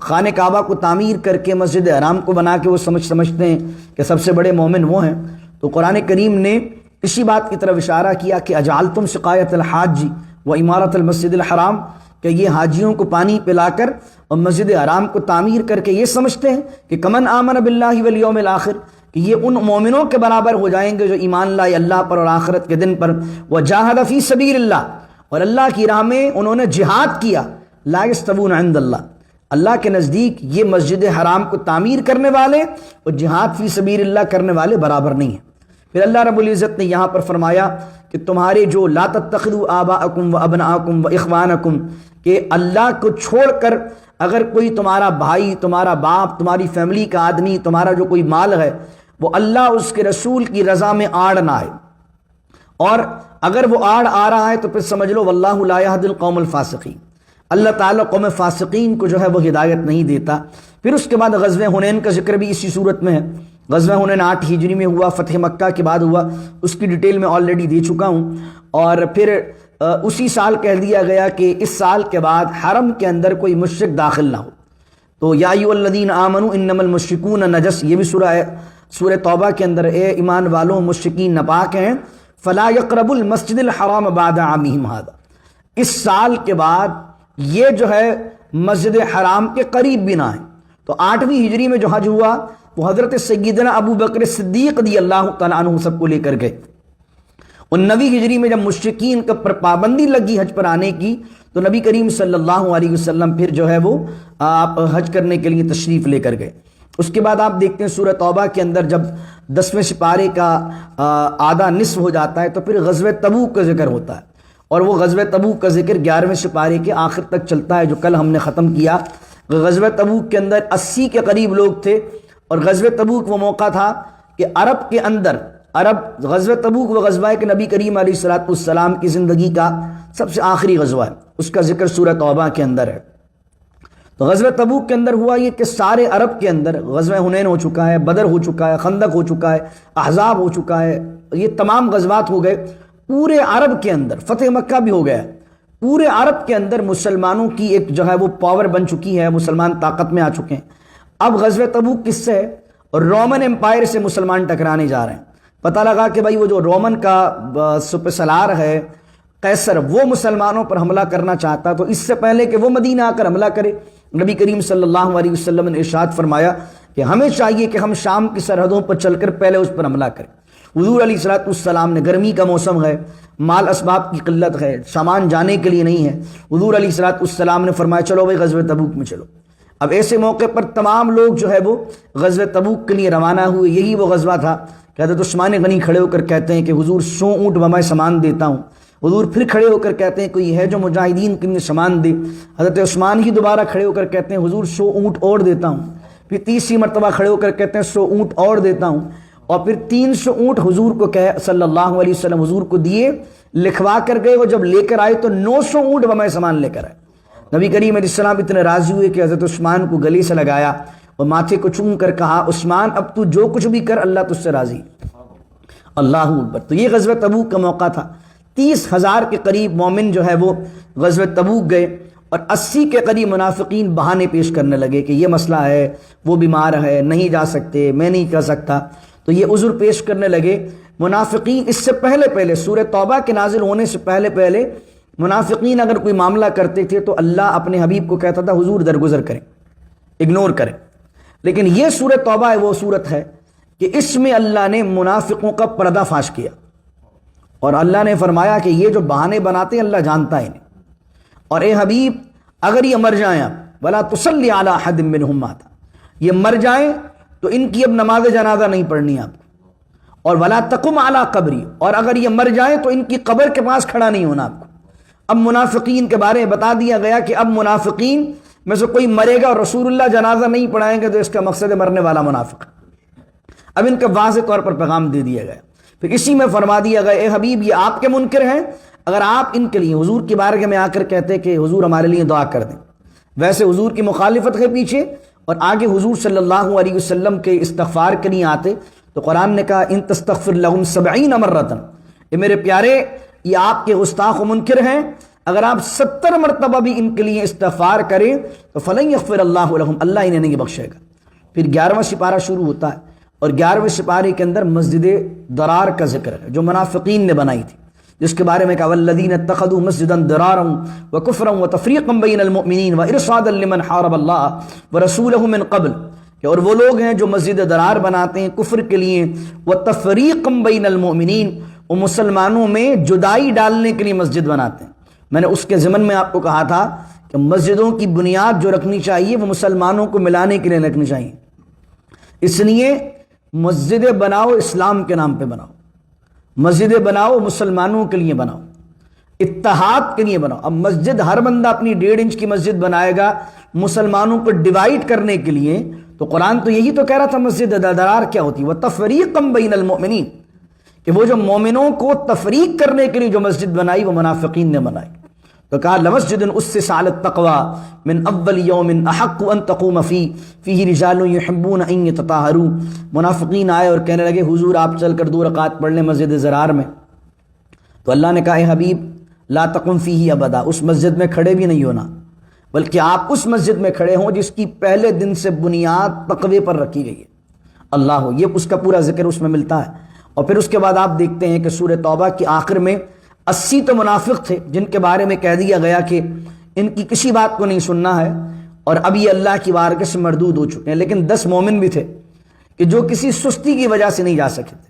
خانہ کعبہ کو تعمیر کر کے مسجد حرام کو بنا کے وہ سمجھتے ہیں کہ سب سے بڑے مومن وہ ہیں، تو قرآن کریم نے اسی بات کی طرف اشارہ کیا کہ اجعلتم سقایۃ الحاج و عمارت المسجد الحرام، کہ یہ حاجیوں کو پانی پلا کر اور مسجد حرام کو تعمیر کر کے یہ سمجھتے ہیں کہ کمن آمن باللہ والیوم الآخر، کہ یہ ان مومنوں کے برابر ہو جائیں گے جو ایمان لائے اللہ پر اور آخرت کے دن پر، وجاہد فی سبیل اللہ، اور اللہ کی راہ میں انہوں نے جہاد کیا، لا یستوون عند اللہ، اللہ کے نزدیک یہ مسجد حرام کو تعمیر کرنے والے اور جہاد فی سبیل اللہ کرنے والے برابر نہیں ہیں۔ پھر اللہ رب العزت نے یہاں پر فرمایا کہ تمہارے جو لا تتخذوا آباءکم و ابناءکم و اخوانکم، کہ اللہ کو چھوڑ کر اگر کوئی تمہارا بھائی، تمہارا باپ، تمہاری فیملی کا آدمی، تمہارا جو کوئی مال ہے وہ اللہ اس کے رسول کی رضا میں آڑ نہ آئے، اور اگر وہ آڑ آ رہا ہے تو پھر سمجھ لو واللہ لا یہدی القوم الفاسقین، اللہ تعالیٰ قوم فاسقین کو جو ہے وہ ہدایت نہیں دیتا۔ پھر اس کے بعد غزوہ حنین کا ذکر بھی اسی صورت میں ہے۔ غزوہ حنین 8 ہجری میں ہوا، فتح مکہ کے بعد ہوا، اس کی ڈیٹیل میں آلریڈی دے چکا ہوں۔ اور پھر اسی سال کہہ دیا گیا کہ اس سال کے بعد حرم کے اندر کوئی مشرک داخل نہ ہو۔ تو یا ایھا الذین آمنوا انما المشرکون نجس، یہ بھی سورہ توبہ کے اندر، اے ایمان والوں مشرکین ناپاک ہیں، فلا یقربوا المسجد الحرام بعد عامہم ھذا، اس سال کے بعد یہ جو ہے مسجد حرام کے قریب بھی نہ ہیں۔ تو 8ویں ہجری میں جو حج ہوا وہ حضرت سیدنا ابو بکر صدیق رضی اللہ تعالیٰ عنہ سب کو لے کر گئے، اور 9ویں ہجری میں جب مشرکین کا پر پابندی لگی حج پر آنے کی تو نبی کریم صلی اللہ علیہ وسلم پھر جو ہے وہ آپ حج کرنے کے لیے تشریف لے کر گئے۔ اس کے بعد آپ دیکھتے ہیں سورہ توبہ کے اندر جب 10ویں سپارے کا آدھا نصف ہو جاتا ہے تو پھر غزوہ تبوک کا ذکر ہوتا ہے، اور وہ غزوہ تبوک کا ذکر 11ویں سپارے کے آخر تک چلتا ہے، جو کل ہم نے ختم کیا۔ غزوہ تبوک کے اندر 80 کے قریب لوگ تھے، اور غزوہ تبوک وہ موقع تھا کہ عرب کے اندر غزوہ تبوک وہ غزوہ ہے کہ نبی کریم علیہ الصلوۃ والسلام کی زندگی کا سب سے آخری غزوہ ہے، اس کا ذکر سورہ توبہ کے اندر ہے۔ تو غزوہ تبوک کے اندر ہوا یہ کہ سارے عرب کے اندر غزوہ حنین ہو چکا ہے، بدر ہو چکا ہے، خندق ہو چکا ہے، احزاب ہو چکا ہے، یہ تمام غزوات ہو گئے۔ پورے عرب کے اندر فتح مکہ بھی ہو گیا، پورے عرب کے اندر مسلمانوں کی ایک جو ہے وہ پاور بن چکی ہے، مسلمان طاقت میں آ چکے ہیں۔ اب غزوہ تبوک کس سے ہے؟ اور رومن امپائر سے مسلمان ٹکرانے جا رہے ہیں۔ پتہ لگا کہ بھائی وہ جو رومن کا سپہ سالار ہے قیصر، وہ مسلمانوں پر حملہ کرنا چاہتا، تو اس سے پہلے کہ وہ مدینہ آ کر حملہ کرے، نبی کریم صلی اللہ علیہ وسلم نے ارشاد فرمایا کہ ہمیں چاہیے کہ ہم شام کی سرحدوں پر چل کر پہلے اس پر حملہ کریں۔ حضور علیہ الصلوۃ والسلام نے، گرمی کا موسم ہے، مال اسباب کی قلت ہے، سامان جانے کے لیے نہیں ہے، حضور علیہ الصلوۃ والسلام نے فرمایا چلو بھائی غزوہ تبوک میں چلو۔ اب ایسے موقع پر تمام لوگ جو ہے وہ غزوہ تبوک کے لیے روانہ ہوئے۔ یہی وہ غزوہ تھا کہ حضرت عثمان غنی کھڑے ہو کر کہتے ہیں کہ حضور 100 اونٹ میں سامان دیتا ہوں۔ حضور پھر کھڑے ہو کر کہتے ہیں کوئی ہے جو مجاہدین کے لیے سامان دے۔ حضرت عثمان ہی دوبارہ کھڑے ہو کر کہتے ہیں حضور 100 اونٹ اور دیتا ہوں۔ پھر تیسری مرتبہ کھڑے ہو کر کہتے ہیں 100 اونٹ اور دیتا ہوں، اور پھر 300 اونٹ حضور کو صلی اللہ علیہ وسلم حضور کو دیے، لکھوا کر گئے۔ وہ جب لے کر آئے تو 900 اونٹ میں سامان لے کر آئے۔ نبی کریم علیہ السلام اتنے راضی ہوئے کہ حضرت عثمان کو گلے سے لگایا اور ماتھے کو چوم کر کہا عثمان اب تو جو کچھ بھی کر اللہ تجھ سے راضی۔ اللہ اکبر۔ تو یہ غزوہ تبوک کا موقع تھا۔ 30,000 کے قریب مومن جو ہے وہ غزوہ تبوک گئے، اور 80 کے قریب منافقین بہانے پیش کرنے لگے کہ یہ مسئلہ ہے، وہ بیمار ہے، نہیں جا سکتے، میں نہیں کر سکتا۔ تو یہ عذر پیش کرنے لگے منافقین۔ اس سے پہلے سورہ توبہ کے نازل ہونے سے پہلے منافقین اگر کوئی معاملہ کرتے تھے تو اللہ اپنے حبیب کو کہتا تھا حضور درگزر کریں، اگنور کریں۔ لیکن یہ سورہ توبہ وہ صورت ہے کہ اس میں اللہ نے منافقوں کا پردہ فاش کیا، اور اللہ نے فرمایا کہ یہ جو بہانے بناتے ہیں اللہ جانتا ہے انہیں، اور اے حبیب اگر یہ مر جائیں ولا تصلی علی احد منہم مات، یہ مر جائیں تو ان کی اب نماز جنازہ نہیں پڑھنی آپ کو، اور ولا تقم علی قبری، اور اگر یہ مر جائیں تو ان کی قبر کے پاس کھڑا نہیں ہونا آپ کو۔ اب منافقین کے بارے میں بتا دیا گیا کہ اب منافقین میں سے کوئی مرے گا اور رسول اللہ جنازہ نہیں پڑھائیں گے تو اس کا مقصد ہے مرنے والا منافق۔ اب ان کا واضح طور پر پیغام دے دیا گیا. پھر اسی میں فرما دیا گیا اے حبیب یہ آپ کے منکر ہیں، اگر آپ ان کے لیے حضور کی بارگاہ میں آ کر کہتے کہ حضور ہمارے لیے دعا کر دیں، ویسے حضور کی مخالفت ہے پیچھے، اور آگے حضور صلی اللہ علیہ وسلم کے استغفار کے لیے آتے تو قرآن نے کہا ان تستغفر لهم 70 مرۃ، یہ میرے پیارے یہ آپ کے گستاخ و منکر ہیں، اگر آپ 70 مرتبہ بھی ان کے لیے استغفار کریں تو فلن یغفر اللہ لهم، اللہ انہیں نہیں بخشے گا. پھر 11واں سپارہ شروع ہوتا ہے، اور 11ویں سپارے کے اندر مسجد درار کا ذکر ہے جو منافقین نے بنائی تھی، جس کے بارے میں کہا والذین اتخذوا مسجدا درارا وکفرا وتفریقا بین المؤمنین وارصادا لمن حارب اللہ ورسولہ من قبل، اور وہ لوگ ہیں جو مسجد درار بناتے ہیں کفر کے لیے، وتفریقا بین المؤمنین، وہ مسلمانوں میں جدائی ڈالنے کے لیے مسجد بناتے ہیں. میں نے اس کے ضمن میں آپ کو کہا تھا کہ مسجدوں کی بنیاد جو رکھنی چاہیے وہ مسلمانوں کو ملانے کے لیے رکھنی چاہیے، اس لیے مسجدیں بناؤ اسلام کے نام پہ بناؤ، مسجدیں بناؤ مسلمانوں کے لیے بناؤ، اتحاد کے لیے بناؤ. اب مسجد ہر بندہ اپنی 1.5 انچ کی مسجد بنائے گا مسلمانوں کو ڈیوائیڈ کرنے کے لیے، تو قرآن تو یہی تو کہہ رہا تھا مسجد درار کیا ہوتی ہے، وَتَفْرِيقًا بَيْنَ الْمُؤْمِنِينَ، کہ وہ جو مومنوں کو تفریق کرنے کے لیے جو مسجد بنائی وہ منافقین نے بنائی. تو کہا لمسجد اسس علی التقوی من اول یوم احق ان تقوم فیہ رجال یحبون ان یتطہروا. منافقین آئے اور کہنے لگے حضور آپ چل کر 2 رکعت پڑھ لیں مسجد زرار میں. تو اللہ نے کہا اے حبیب لا تقم فیہ ابدا، اس مسجد میں کھڑے بھی نہیں ہونا، بلکہ آپ اس مسجد میں کھڑے ہوں جس کی پہلے دن سے بنیاد تقوی پر رکھی گئی ہے. اللہ ہو، یہ اس کا پورا ذکر اس میں ملتا ہے. اور پھر اس کے بعد آپ دیکھتے ہیں کہ سورہ توبہ کی آخر میں 80 تو منافق تھے جن کے بارے میں کہہ دیا گیا کہ ان کی کسی بات کو نہیں سننا ہے، اور اب یہ اللہ کی بارگاہ سے مردود ہو چکے ہیں. لیکن 10 مومن بھی تھے کہ جو کسی سستی کی وجہ سے نہیں جا سکے تھے.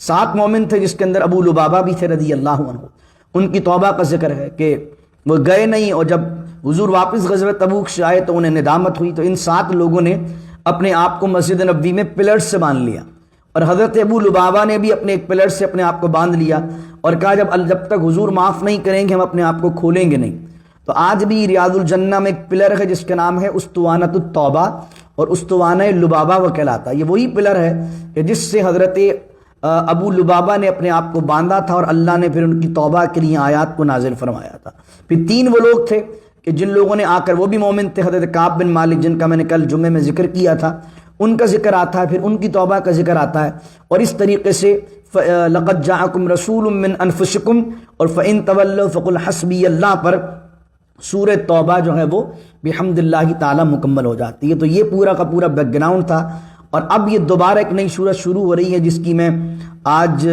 7 مومن تھے جس کے اندر ابو لبابہ بھی تھے رضی اللہ عنہ. ان کی توبہ کا ذکر ہے کہ وہ گئے نہیں، اور جب حضور واپس غزوہ تبوک سے آئے تو انہیں ندامت ہوئی. تو ان 7 لوگوں نے اپنے آپ کو مسجد نبوی میں پلر سے باندھ لیا، اور حضرت ابو لبابہ نے بھی اپنے ایک پلر سے اپنے آپ کو باندھ لیا اور کہا جب تک حضور معاف نہیں کریں گے ہم اپنے آپ کو کھولیں گے نہیں. تو آج بھی ریاض الجنہ میں ایک پلر ہے جس کا نام ہے اسطوانۃ التوبہ، اور اسطوانہ لبابہ وہ کہلاتا ہے. یہ وہی پلر ہے کہ جس سے حضرت ابو لبابہ نے اپنے آپ کو باندھا تھا، اور اللہ نے پھر ان کی توبہ کے لیے آیات کو نازل فرمایا تھا. پھر 3 وہ لوگ تھے کہ جن لوگوں نے آ کر، وہ بھی مومن تھے، حضرت کعب بن مالک جن کا میں نے کل جمعے میں ذکر کیا تھا، ان کا ذکر آتا ہے، پھر ان کی توبہ کا ذکر آتا ہے. اور اس طریقے سے لقد جاءکم رسول من انفسکم اور فإن تولوا فقل حسبی اللہ پر سورہ توبہ جو ہے وہ بحمد اللہ تعالی مکمل ہو جاتی ہے. تو یہ پورا کا پورا بیک گراؤنڈ تھا. اور اب یہ دوبارہ ایک نئی سورت شروع ہو رہی ہے جس کی میں آج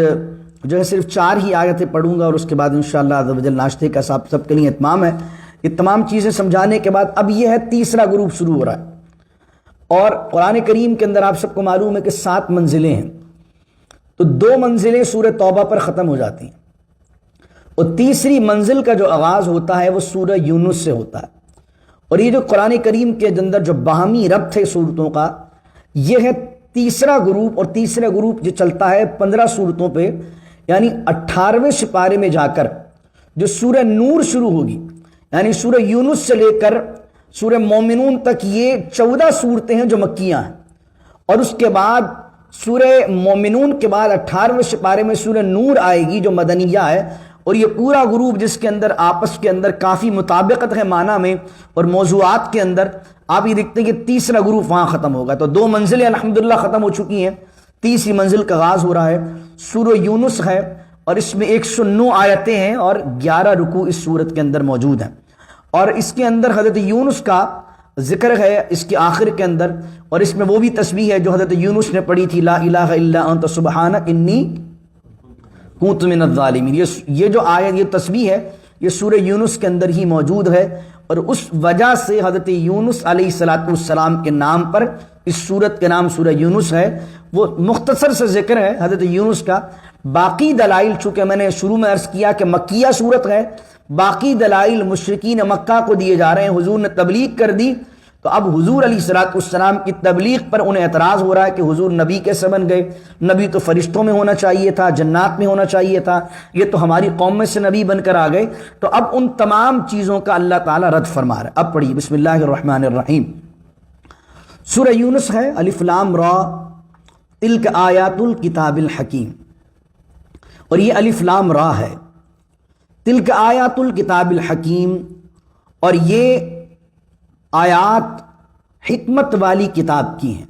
جو ہے صرف 4 ہی آیتیں پڑھوں گا، اور اس کے بعد انشاءاللہ عز و جل ناشتے کا سب کے لیے اتمام ہے. یہ تمام چیزیں سمجھانے کے بعد اب یہ ہے تیسرا گروپ شروع ہو رہا ہے. اور قرآن کریم کے اندر آپ سب کو معلوم ہے کہ 7 منزلیں ہیں، تو 2 منزلیں سورہ توبہ پر ختم ہو جاتی ہیں، اور تیسری منزل کا جو آغاز ہوتا ہے وہ سورہ یونس سے ہوتا ہے. اور یہ جو قرآن کریم کے اندر جو باہمی ربط ہے صورتوں کا، یہ ہے تیسرا گروپ. اور تیسرا گروپ جو چلتا ہے 15 صورتوں پہ، یعنی 18ویں سپارے میں جا کر جو سورہ نور شروع ہوگی، یعنی سورہ یونس سے لے کر سورہ مومنون تک یہ 14 صورتیں ہیں جو مکیہ ہیں. اور اس کے بعد سورہ مومنون کے بعد 18ویں سپارے میں سورہ نور آئے گی جو مدنیہ ہے. اور یہ پورا گروپ جس کے اندر آپس کے اندر کافی مطابقت ہے معنی میں اور موضوعات کے اندر، آپ یہ دیکھتے ہیں کہ تیسرا گروپ وہاں ختم ہوگا. تو 2 منزلیں الحمدللہ ختم ہو چکی ہیں، تیسری منزل کا آغاز ہو رہا ہے. سورہ یونس ہے اور اس میں 109 آیتیں ہیں اور 11 رکوع اس سورت کے اندر موجود ہیں. اور اس کے اندر حضرت یونس کا ذکر ہے اس کے آخر کے اندر، اور اس میں وہ بھی تسبیح ہے جو حضرت یونس نے پڑھی تھی، لا الہ الا انت سبحانک انی کنت من الظالمین. یہ جو آیت، یہ تسبیح ہے، یہ سورہ یونس کے اندر ہی موجود ہے. اور اس وجہ سے حضرت یونس علیہ السلام کے نام پر اس سورت کے نام سورہ یونس ہے. وہ مختصر سے ذکر ہے حضرت یونس کا. باقی دلائل چونکہ میں نے شروع میں عرض کیا کہ مکیہ سورت ہے، باقی دلائل مشرکین مکہ کو دیے جا رہے ہیں. حضور نے تبلیغ کر دی، تو اب حضور علیہ السلام کی تبلیغ پر انہیں اعتراض ہو رہا ہے کہ حضور نبی کیسے بن گئے؟ نبی تو فرشتوں میں ہونا چاہیے تھا، جنات میں ہونا چاہیے تھا، یہ تو ہماری قوم میں سے نبی بن کر آ گئے. تو اب ان تمام چیزوں کا اللہ تعالیٰ رد فرما رہا ہے. اب پڑھیے بسم اللہ الرحمن الرحیم. سورہ یونس ہے، الف لام را، تلک آیات الکتاب الحکیم، اور یہ الف لام را ہے، تلک آیات الکتاب الحکیم، اور یہ آیات حکمت والی کتاب کی ہیں،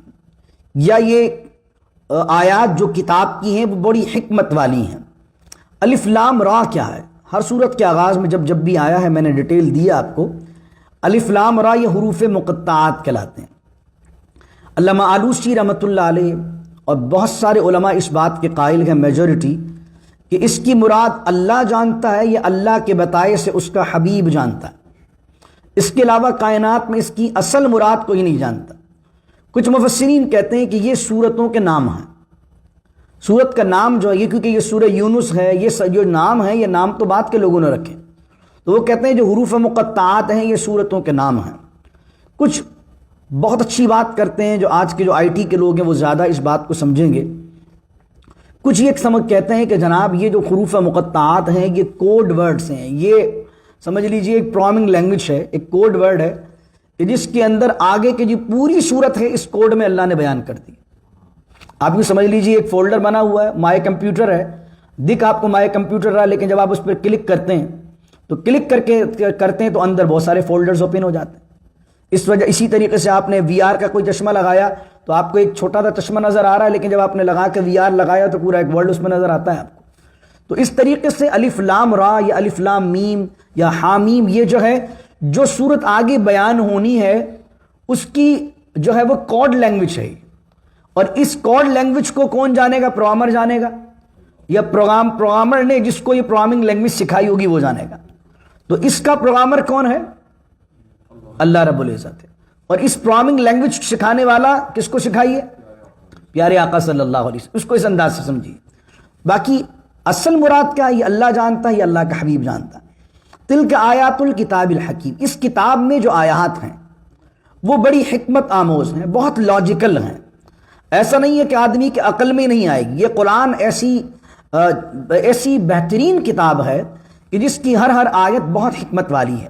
یا یہ آیات جو کتاب کی ہیں وہ بڑی حکمت والی ہیں۔ الف لام را کیا ہے؟ ہر صورت کے آغاز میں جب بھی آیا ہے، میں نے ڈیٹیل دی آپ کو، الف لام را یہ حروف مقطعات کہلاتے ہیں۔ علامہ آلوسی رحمۃ اللہ علیہ اور بہت سارے علماء اس بات کے قائل ہیں، میجورٹی، کہ اس کی مراد اللہ جانتا ہے یا اللہ کے بتائے سے اس کا حبیب جانتا ہے، اس کے علاوہ کائنات میں اس کی اصل مراد کوئی نہیں جانتا۔ کچھ مفسرین کہتے ہیں کہ یہ سورتوں کے نام ہیں، سورت کا نام جو ہے یہ، کیونکہ یہ سورہ یونس ہے، یہ جو نام ہے یہ نام تو بعد کے لوگوں نے رکھے، تو وہ کہتے ہیں جو حروف مقطعات ہیں یہ سورتوں کے نام ہیں۔ کچھ بہت اچھی بات کرتے ہیں، جو آج کے جو آئی ٹی کے لوگ ہیں وہ زیادہ اس بات کو سمجھیں گے۔ کچھ یہ سمجھ کہتے ہیں کہ جناب یہ جو حروف مقطعات ہیں یہ کوڈ ورڈز ہیں، یہ سمجھ لیجئے ایک پروگرامنگ لینگویج ہے، ایک کوڈ ورڈ ہے کہ جس کے اندر آگے کی جو پوری صورت ہے اس کوڈ میں اللہ نے بیان کر دی۔ آپ یہ سمجھ لیجئے ایک فولڈر بنا ہوا ہے، مائی کمپیوٹر ہے، دکھ آپ کو مائی کمپیوٹر رہا، لیکن جب آپ اس پر کلک کرتے ہیں تو کلک کرتے ہیں تو اندر بہت سارے فولڈرز اوپن ہو جاتے ہیں۔ اسی طریقے سے آپ نے وی آر کا کوئی چشمہ لگایا تو آپ کو ایک چھوٹا سا چشمہ نظر آ رہا ہے، لیکن جب آپ نے لگا کے وی آر لگایا تو پورا ایک ورلڈ اس میں نظر آتا ہے آپ کو۔ تو اس طریقے سے الف لام را یا الف لام میم یا حامیم، یہ جو ہے جو صورت آگے بیان ہونی ہے اس کی جو ہے وہ کوڈ لینگویج ہے، اور اس کوڈ لینگویج کو کون جانے گا؟ پروگرامر جانے گا، یا پروگرامر نے جس کو یہ پروگرامنگ لینگویج سکھائی ہوگی وہ جانے گا۔ تو اس کا پروگرامر کون ہے؟ اللہ رب العزت ہے، اور اس پروگرامنگ لینگویج سکھانے والا کس کو سکھائی ہے؟ پیارے آقا صلی اللہ علیہ وسلم۔ اس کو اس انداز سے سمجھیے۔ باقی اصل مراد کیا ہے یہ اللہ جانتا ہے، یہ اللہ کا حبیب جانتا ہے۔ تلک آیات الکتاب الحکیم، اس کتاب میں جو آیات ہیں وہ بڑی حکمت آموز ہیں، بہت لاجیکل ہیں۔ ایسا نہیں ہے کہ آدمی کے عقل میں نہیں آئے گی، یہ قرآن ایسی بہترین کتاب ہے کہ جس کی ہر آیت بہت حکمت والی ہے۔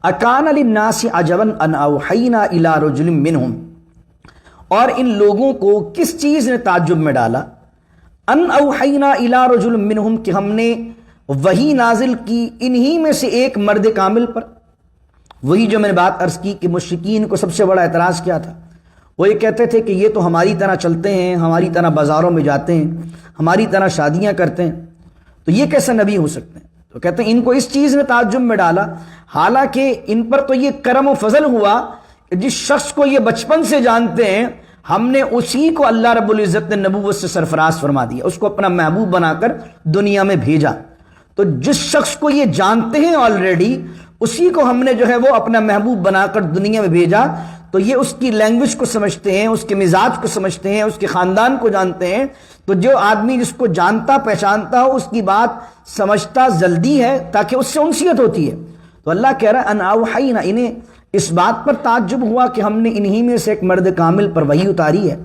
اکان للناس عجبا ان اوحینا الی رجل منہم، اور ان لوگوں کو کس چیز نے تعجب میں ڈالا؟ ان اوحینا الی رجل منہم، کہ ہم نے وحی نازل کی انہی میں سے ایک مرد کامل پر۔ وہی جو میں نے بات عرض کی کہ مشرکین کو سب سے بڑا اعتراض کیا تھا، وہ یہ کہتے تھے کہ یہ تو ہماری طرح چلتے ہیں، ہماری طرح بازاروں میں جاتے ہیں، ہماری طرح شادیاں کرتے ہیں، تو یہ کیسے نبی ہو سکتے ہیں؟ تو کہتے ہیں ان کو اس چیز نے تعجب میں ڈالا، حالانکہ ان پر تو یہ کرم و فضل ہوا کہ جس شخص کو یہ بچپن سے جانتے ہیں ہم نے اسی کو اللہ رب العزت نے نبوت سے سرفراز فرما دیا، اس کو اپنا محبوب بنا کر دنیا میں بھیجا۔ تو جس شخص کو یہ جانتے ہیں آلریڈی، اسی کو ہم نے جو ہے وہ اپنا محبوب بنا کر دنیا میں بھیجا، تو یہ اس کی لینگویج کو سمجھتے ہیں، اس کے مزاج کو سمجھتے ہیں، اس کے خاندان کو جانتے ہیں۔ تو جو آدمی جس کو جانتا پہچانتا ہو اس کی بات سمجھتا جلدی ہے، تاکہ اس سے انسیت ہوتی ہے۔ تو اللہ کہہ رہا ہے ان اوحینا، انہیں اس بات پر تعجب ہوا کہ ہم نے انہی میں سے ایک مرد کامل پر وحی اتاری ہے،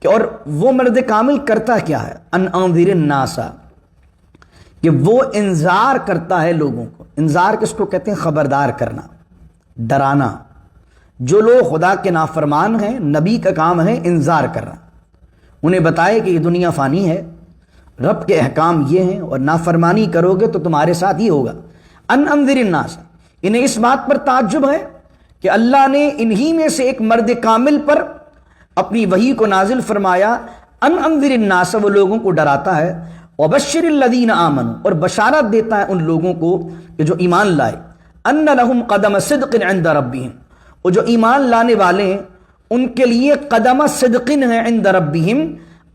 کہ اور وہ مرد کامل کرتا کیا ہے؟ ان انذر الناس، کہ وہ انذار کرتا ہے لوگوں کو۔ انذار کس کو کہتے ہیں؟ خبردار کرنا، ڈرانا۔ جو لوگ خدا کے نافرمان ہیں نبی کا کام ہے انذار کرنا، انہیں بتائے کہ یہ دنیا فانی ہے، رب کے احکام یہ ہیں، اور نافرمانی کرو گے تو تمہارے ساتھ ہی ہوگا۔ ان انذر الناس، انہیں اس بات پر تعجب ہے کہ اللہ نے انہی میں سے ایک مرد کامل پر اپنی وحی کو نازل فرمایا۔ ان انذر الناس، وہ لوگوں کو ڈراتا ہے، وبشر الذین آمنوا، اور بشارت دیتا ہے ان لوگوں کو کہ جو ایمان لائے، ان لہم قدم صدق عند ربہم، وہ جو ایمان لانے والے ہیں ان کے لیے قدم صدقن ہے عند ربہم،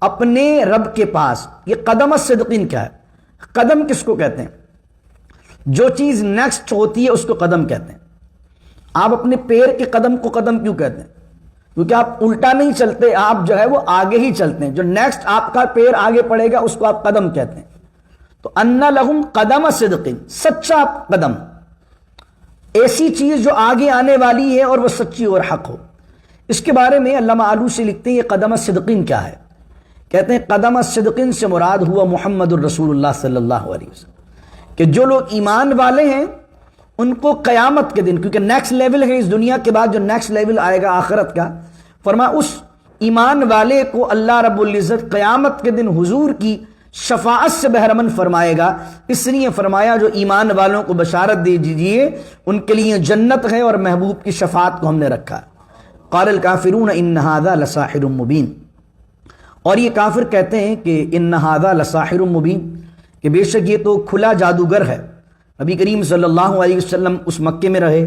اپنے رب کے پاس۔ یہ قدم صدقن کیا ہے؟ قدم کس کو کہتے ہیں؟ جو چیز نیکسٹ ہوتی ہے اس کو قدم کہتے ہیں۔ آپ اپنے پیر کے قدم کو قدم کیوں کہتے ہیں؟ کیونکہ آپ الٹا نہیں چلتے، آپ جو ہے وہ آگے ہی چلتے ہیں، جو نیکسٹ آپ کا پیر آگے پڑے گا اس کو آپ قدم کہتے ہیں۔ تو ان لہم قدم صدقن، سچا قدم، ایسی چیز جو آگے آنے والی ہے اور وہ سچی اور حق ہو۔ اس کے بارے میں علامہ آلوسی لکھتے ہیں یہ قدم صدقین کیا ہے؟ کہتے ہیں قدم صدقین سے مراد ہوا محمد الرسول اللہ صلی اللہ علیہ وسلم، کہ جو لوگ ایمان والے ہیں ان کو قیامت کے دن، کیونکہ نیکسٹ لیول ہے اس دنیا کے بعد جو نیکسٹ لیول آئے گا آخرت کا، فرما اس ایمان والے کو اللہ رب العزت قیامت کے دن حضور کی شفاعت سے بہرمند فرمائے گا، اس لیے فرمایا جو ایمان والوں کو بشارت دے دیجئے ان کے لیے جنت ہے اور محبوب کی شفاعت کو ہم نے رکھا۔ قال الکافرون ان ھذا لساحر مبین، اور یہ کافر کہتے ہیں کہ ان ھذا لساحر مبین، کہ بے شک یہ تو کھلا جادوگر ہے۔ نبی کریم صلی اللہ علیہ وسلم اس مکے میں رہے،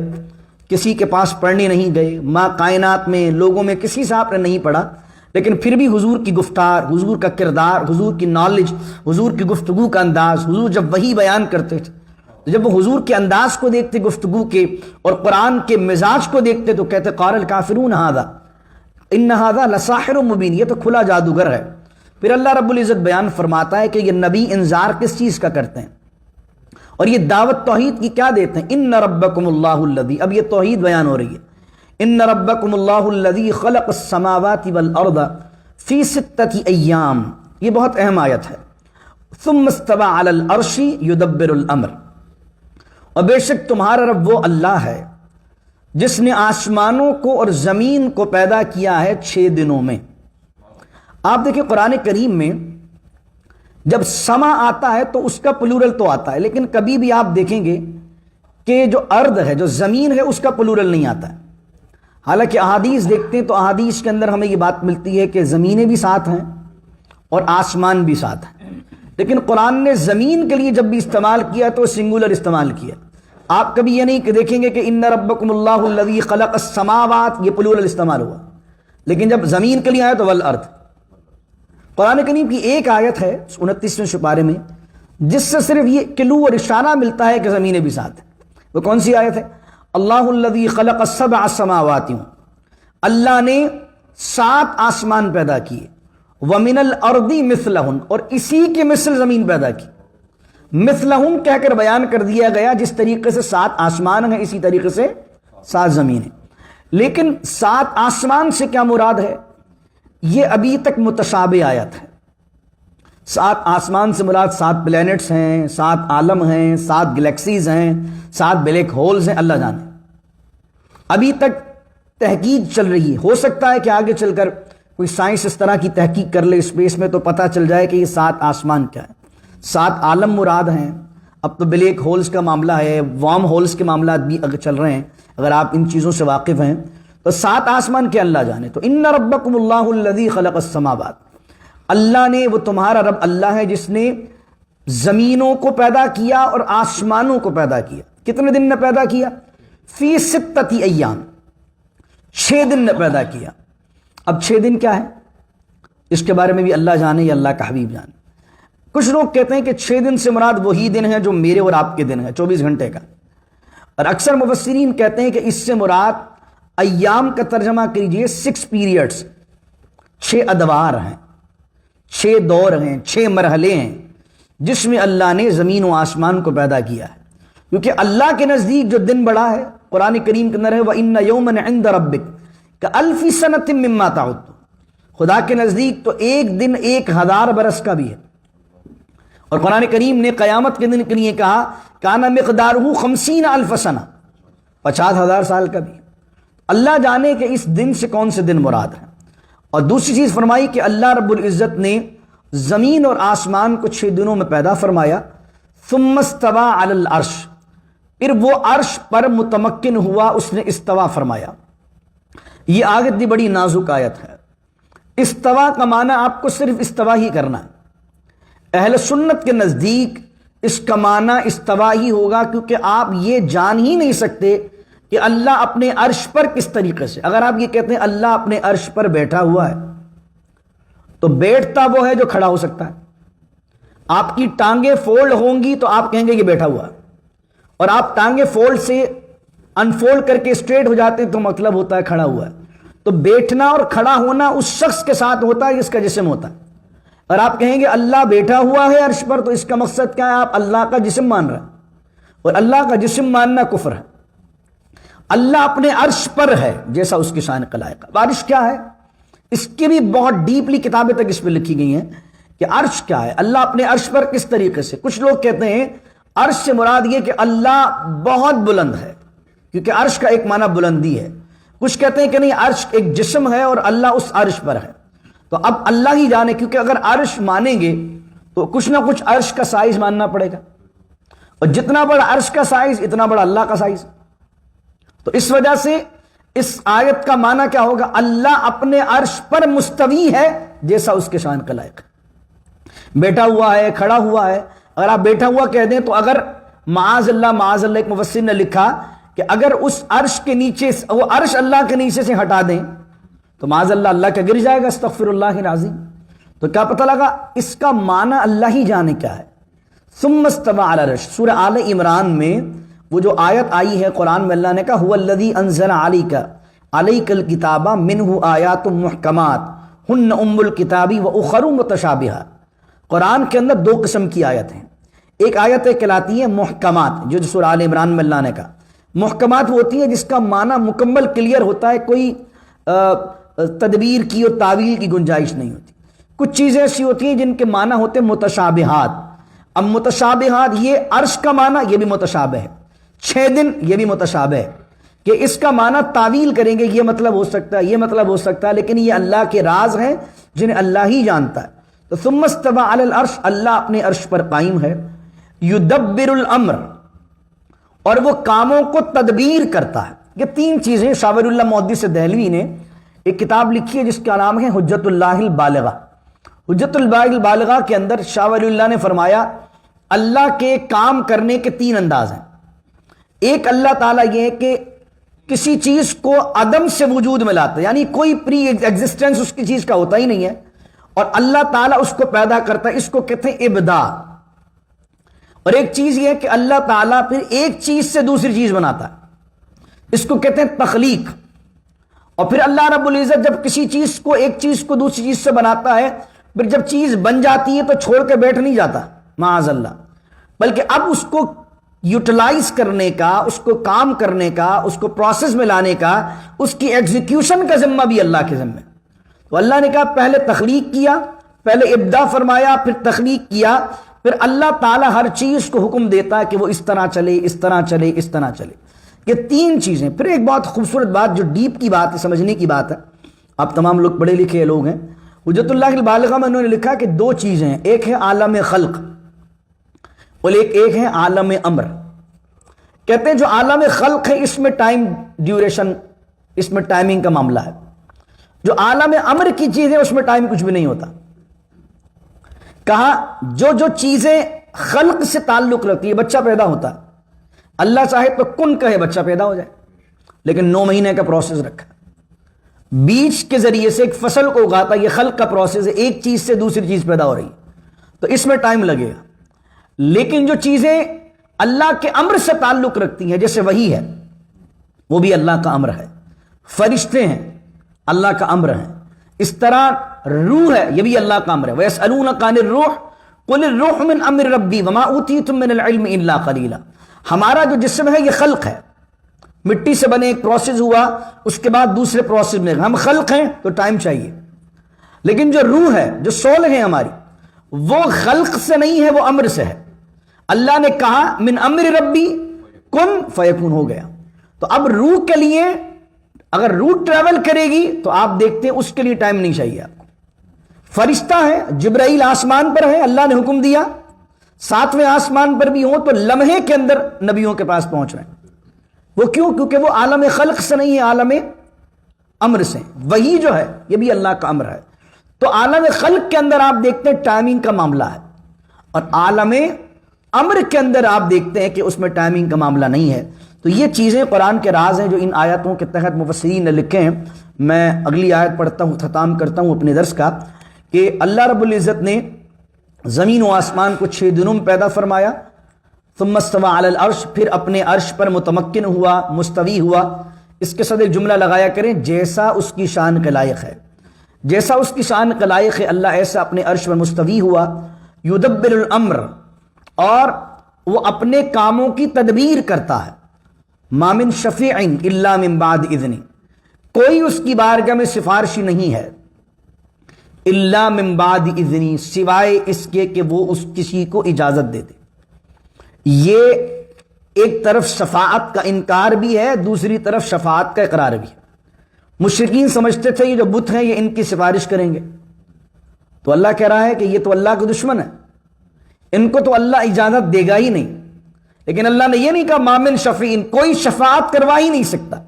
کسی کے پاس پڑھنے نہیں گئے، ماں کائنات میں لوگوں میں کسی سے آپ نے نہیں پڑھا، لیکن پھر بھی حضور کی گفتار، حضور کا کردار، حضور کی نالج، حضور کی گفتگو کا انداز، حضور جب وحی بیان کرتے تھے تو جب وہ حضور کے انداز کو دیکھتے گفتگو کے اور قرآن کے مزاج کو دیکھتے تو کہتے قال الکافرون ھذا ان ھذا لساحر مبین، یہ تو کھلا جادوگر ہے۔ پھر اللہ رب العزت بیان فرماتا ہے کہ یہ نبی انذار کس چیز کا کرتے ہیں اور یہ دعوت توحید کی کیا دیتے ہیں؟ ان ربکم اللہ الذی، اب یہ توحید بیان ہو رہی ہے، ان ربکم اللہ الذی خلق السماوات والارض فی 6 ایام، یہ بہت اہم آیت ہے۔ ثم استوى علی العرش یدبر الامر، اور بے شک تمہارا رب وہ اللہ ہے جس نے آسمانوں کو اور زمین کو پیدا کیا ہے 6 دنوں میں۔ آپ دیکھیں قرآن کریم میں جب سما آتا ہے تو اس کا پلورل تو آتا ہے، لیکن کبھی بھی آپ دیکھیں گے کہ جو ارض ہے، جو زمین ہے، اس کا پلورل نہیں آتا ہے۔ حالانکہ احادیث دیکھتے ہیں تو احادیث کے اندر ہمیں یہ بات ملتی ہے کہ زمینیں بھی ساتھ ہیں اور آسمان بھی ساتھ ہیں، لیکن قرآن نے زمین کے لیے جب بھی استعمال کیا تو سنگولر استعمال کیا۔ آپ کبھی یہ نہیں کہ دیکھیں گے کہ ان ربکم اللہ الذی خلق السماوات، یہ پلورل استعمال ہوا، لیکن جب زمین کے لیے آیا تو والارض۔ قرآن کریم کی ایک آیت ہے 29ویں سپارے میں جس سے صرف یہ کلو اور اشارہ ملتا ہے کہ زمینیں بھی ساتھ ہیں۔ وہ کون سی آیت ہے؟ اللہ الذی خلق 7 سماوات، اللہ نے 7 آسمان پیدا کیے، ومن الارض مثلہن، اور اسی کے مثل زمین پیدا کی۔ مثلہن کہہ کر بیان کر دیا گیا جس طریقے سے 7 آسمان ہیں اسی طریقے سے 7 زمینیں، لیکن 7 آسمان سے کیا مراد ہے؟ یہ ابھی تک متشابہ آیت ہے۔ 7 آسمان سے مراد 7 پلینٹس ہیں، 7 عالم ہیں، 7 گلیکسیز ہیں، 7 بلیک ہولز ہیں، اللہ جانے۔ ابھی تک تحقیق چل رہی ہے، ہو سکتا ہے کہ آگے چل کر کوئی سائنس اس طرح کی تحقیق کر لے اسپیس میں تو پتہ چل جائے کہ یہ 7 آسمان کیا ہے، 7 عالم مراد ہیں۔ اب تو بلیک ہولز کا معاملہ ہے، وارم ہولز کے معاملات بھی چل رہے ہیں، اگر آپ ان چیزوں سے واقف ہیں تو 7 آسمان کے اللہ جانے۔ تو ان ربکم اللہ الذی خلق السماوات، اللہ نے، وہ تمہارا رب اللہ ہے جس نے زمینوں کو پیدا کیا اور آسمانوں کو پیدا کیا۔ کتنے دن میں پیدا کیا؟ فی 6 ایام، 6 دن میں پیدا کیا۔ اب 6 دن کیا ہے اس کے بارے میں بھی اللہ جانے یا اللہ کا حبیب جانے۔ کچھ لوگ کہتے ہیں کہ 6 دن سے مراد وہی دن ہے جو میرے اور آپ کے دن ہے، 24 گھنٹے کا، اور اکثر مفسرین کہتے ہیں کہ اس سے مراد ایام کا ترجمہ کیجئے 6 پیریڈز، 6 ادوار ہیں، 6 دور ہیں، 6 مرحلے ہیں جس میں اللہ نے زمین و آسمان کو پیدا کیا ہے، کیونکہ اللہ کے نزدیک جو دن بڑا ہے قرآن کریم کے اندر ہے وَإِنَّ يَوْمًا عِنْدَ رَبِّكَ كَأَلْفِ سَنَةٍ مِّمَّا تَعُدُّونَ، خدا کے نزدیک تو ایک دن 1000 برس کا بھی ہے۔ اور قرآن کریم نے قیامت کے دن کے لیے کہا کَانَ مِقْدَارُهُ 50,000 سنہ، 50,000 سال کا بھی ہے۔ اللہ جانے کہ اس دن سے کون سے دن مراد ہے۔ اور دوسری چیز فرمائی کہ اللہ رب العزت نے زمین اور آسمان کو 6 دنوں میں پیدا فرمایا، ثم استوى علی العرش، پھر وہ عرش پر متمکن ہوا، اس نے استوا فرمایا۔ یہ آیت بھی بڑی نازک آیت ہے۔ استوا کا معنی آپ کو صرف استوا ہی کرنا ہے۔ اہل سنت کے نزدیک اس کا معنی استوا ہی ہوگا، کیونکہ آپ یہ جان ہی نہیں سکتے کہ اللہ اپنے عرش پر کس طریقے سے۔ اگر آپ یہ کہتے ہیں اللہ اپنے عرش پر بیٹھا ہوا ہے تو بیٹھتا وہ ہے جو کھڑا ہو سکتا ہے۔ آپ کی ٹانگیں فولڈ ہوں گی تو آپ کہیں گے یہ بیٹھا ہوا ہے، اور آپ ٹانگیں فولڈ سے انفولڈ کر کے اسٹریٹ ہو جاتے ہیں تو مطلب ہوتا ہے کھڑا ہوا ہے۔ تو بیٹھنا اور کھڑا ہونا اس شخص کے ساتھ ہوتا ہے جس کا جسم ہوتا ہے۔ اور آپ کہیں گے اللہ بیٹھا ہوا ہے عرش پر، تو اس کا مقصد کیا ہے؟ آپ اللہ کا جسم مان رہے ہیں، اور اللہ کا جسم ماننا کفر ہے۔ اللہ اپنے عرش پر ہے جیسا اس کی شان قلائق ہے۔ عرش کیا ہے اس کی بھی بہت ڈیپلی کتابیں تک اس پہ لکھی گئی ہیں کہ عرش کیا ہے، اللہ اپنے عرش پر کس طریقے سے۔ کچھ لوگ کہتے ہیں عرش سے مراد یہ کہ اللہ بہت بلند ہے، کیونکہ عرش کا ایک معنی بلندی ہے، کچھ کہتے ہیں کہ نہیں عرش ایک جسم ہے اور اللہ اس عرش پر ہے. تو اب اللہ ہی جانے، کیونکہ اگر عرش مانیں گے تو کچھ نہ کچھ عرش کا سائز ماننا پڑے گا، اور جتنا بڑا عرش کا سائز اتنا بڑا اللہ کا سائز. تو اس وجہ سے اس آیت کا معنی کیا ہوگا؟ اللہ اپنے عرش پر مستوی ہے جیسا اس کے شان کا لائق ہے. بیٹھا ہوا ہے، کھڑا ہوا ہے. اگر آپ بیٹھا ہوا کہہ دیں تو اگر معاذ اللہ ایک مفسر نے لکھا کہ اگر اس عرش کے نیچے، وہ عرش اللہ کے نیچے سے ہٹا دیں تو معاذ اللہ کا گر جائے گا، استغفر اللہ العظیم. تو کیا پتہ لگا اس کا معنی اللہ ہی جانے کیا ہے. ثم استوى علی العرش، سورہ آل عمران میں وہ جو آیت آئی ہے قرآن میں، اللہ نے کہا هو الذی انزل علیک الکتاب منہ آیات محکمات ہن ام الکتاب واخر متشابہات. قرآن کے اندر دو قسم کی آیت ہیں. ایک آیت کہلاتی ہے محکمات، جو سورہ آل عمران میں اللہ نے کہا. محکمات وہ ہوتی ہیں جس کا معنی مکمل کلیئر ہوتا ہے، کوئی تدبیر کی اور تعویل کی گنجائش نہیں ہوتی. کچھ چیزیں ایسی ہوتی ہیں جن کے معنی ہوتے ہیں متشابہات. اب متشابہات، یہ عرش کا معنی یہ بھی متشابہ ہے، 6 دن یہ بھی متشابہ ہے، کہ اس کا معنی تعویل کریں گے یہ مطلب ہو سکتا ہے، یہ مطلب ہو سکتا ہے، لیکن یہ اللہ کے راز ہیں جنہیں اللہ ہی جانتا ہے. تو ثم استوى علی العرش، اللہ اپنے عرش پر قائم ہے. یدبر الامر، اور وہ کاموں کو تدبیر کرتا ہے. یہ 3 چیزیں شاہ ولی اللہ محدث دہلوی نے ایک کتاب لکھی ہے جس کا نام ہے حجت اللہ البالغہ. حجت اللہ البالغہ کے اندر شاہ ولی اللہ نے فرمایا اللہ کے کام کرنے کے 3 انداز ہیں. ایک اللہ تعالیٰ یہ ہے کہ کسی چیز کو عدم سے وجود میں لاتا ہے، یعنی کوئی پری ایگزسٹنس اس کی چیز کا ہوتا ہی نہیں ہے، اور اللہ تعالیٰ اس کو پیدا کرتا ہے. اس کو کہتے ہیں ابداع. اور ایک چیز یہ ہے کہ اللہ تعالیٰ پھر ایک چیز سے دوسری چیز بناتا ہے، اس کو کہتے ہیں تخلیق. اور پھر اللہ رب العزت جب کسی چیز کو، ایک چیز کو دوسری چیز سے بناتا ہے، پھر جب چیز بن جاتی ہے تو چھوڑ کے بیٹھ نہیں جاتا معاذ اللہ، بلکہ اب اس کو یوٹیلائز کرنے کا، اس کو کام کرنے کا، اس کو پروسیس میں لانے کا، اس کی ایگزیکیوشن کا ذمہ بھی اللہ کے ذمہ. تو اللہ نے کہا پہلے تخلیق کیا، پہلے ابداع فرمایا، پھر تخلیق کیا. پھر اللہ تعالیٰ ہر چیز کو حکم دیتا ہے کہ وہ اس طرح چلے، اس طرح چلے، اس طرح چلے. یہ 3 چیزیں. پھر ایک بہت خوبصورت بات جو ڈیپ کی بات ہے، سمجھنے کی بات ہے، آپ تمام لوگ پڑھے لکھے لوگ ہیں. حجت اللہ البالغہ میں انہوں نے لکھا کہ 2 چیزیں ہیں، ایک ہے عالم خلق اور ایک ہے عالم امر. کہتے ہیں جو عالم خلق ہے اس میں ٹائم ڈیوریشن، اس میں ٹائمنگ کا معاملہ ہے. جو عالم امر کی چیز ہے اس میں ٹائم کچھ بھی نہیں ہوتا. کہا جو چیزیں خلق سے تعلق رکھتی ہے، بچہ پیدا ہوتا ہے، اللہ چاہے تو کن کہے بچہ پیدا ہو جائے، لیکن 9 مہینے کا پروسیس رکھا. بیج کے ذریعے سے ایک فصل کو اگاتا، یہ خلق کا پروسیس ہے، ایک چیز سے دوسری چیز پیدا ہو رہی ہے، تو اس میں ٹائم لگے گا. لیکن جو چیزیں اللہ کے امر سے تعلق رکھتی ہیں، جیسے وحی ہے، وہ بھی اللہ کا امر ہے. فرشتے ہیں، اللہ کا امر ہے. اس طرح روح ہے، یہ بھی اللہ کا امر ہے. وَيَسْأَلُونَكَ عَنِ الرُّوحِ قُلِ الرُّوحُ مِنْ أَمْرِ رَبِّي وَمَا أُوتِيتُم مِّنَ الْعِلْمِ إِلَّا قَلِيلًا. ہمارا جو جسم ہے یہ خلق ہے، مٹی سے بنے ایک پروسیس ہوا، اس کے بعد دوسرے پروسیس میں ہم خلق ہیں تو ٹائم چاہیے. لیکن جو روح ہے، جو سول ہے ہماری، وہ خلق سے نہیں ہے، وہ امر سے ہے. اللہ نے کہا من امر ربی کن فیکون، ہو گیا. تو اب روح کے لیے اگر روح ٹریول کرے گی تو آپ دیکھتے ہیں اس کے لیے ٹائم نہیں چاہیے آپ کو. فرشتہ ہے، جبرائیل آسمان پر ہے، اللہ نے حکم دیا 7ویں آسمان پر بھی ہوں تو لمحے کے اندر نبیوں کے پاس پہنچ رہے ہیں. وہ کیوں؟ کیونکہ وہ عالم خلق سے نہیں ہے، عالم امر سے. وہی جو ہے یہ بھی اللہ کا امر ہے. تو عالم خلق کے اندر آپ دیکھتے ہیں ٹائمنگ کا معاملہ ہے، اور عالم امر کے اندر آپ دیکھتے ہیں کہ اس میں ٹائمنگ کا معاملہ نہیں ہے. تو یہ چیزیں قرآن کے راز ہیں جو ان آیاتوں کے تحت مفسرین نے لکھے ہیں. میں اگلی آیت پڑھتا ہوں، ختم کرتا ہوں اپنے درس کا، کہ اللہ رب العزت نے زمین و آسمان کو 6 دنوں میں پیدا فرمایا. ثم استوى علی العرش، پھر اپنے عرش پر متمکن ہوا، مستوی ہوا. اس کے ساتھ ایک جملہ لگایا کریں، جیسا اس کی شان کے لائق ہے. جیسا اس کی شان کے لائق ہے اللہ ایسا اپنے عرش پر مستوی ہوا. یدبر الامر، اور وہ اپنے کاموں کی تدبیر کرتا ہے. ما من شفیع الا من بعد اذن، کوئی اس کی بارگاہ میں سفارشی نہیں ہے الا من بعد اذن، سوائے اس کے کہ وہ اس کسی کو اجازت دے دے. یہ ایک طرف شفاعت کا انکار بھی ہے، دوسری طرف شفاعت کا اقرار بھی ہے. مشرکین سمجھتے تھے یہ جو بت ہیں یہ ان کی سفارش کریں گے، تو اللہ کہہ رہا ہے کہ یہ تو اللہ کے دشمن ہے، ان کو تو اللہ اجازت دے گا ہی نہیں۔ لیکن اللہ نے یہ نہیں کہا ما من شفیع، کوئی شفاعت کروا ہی نہیں سکتا،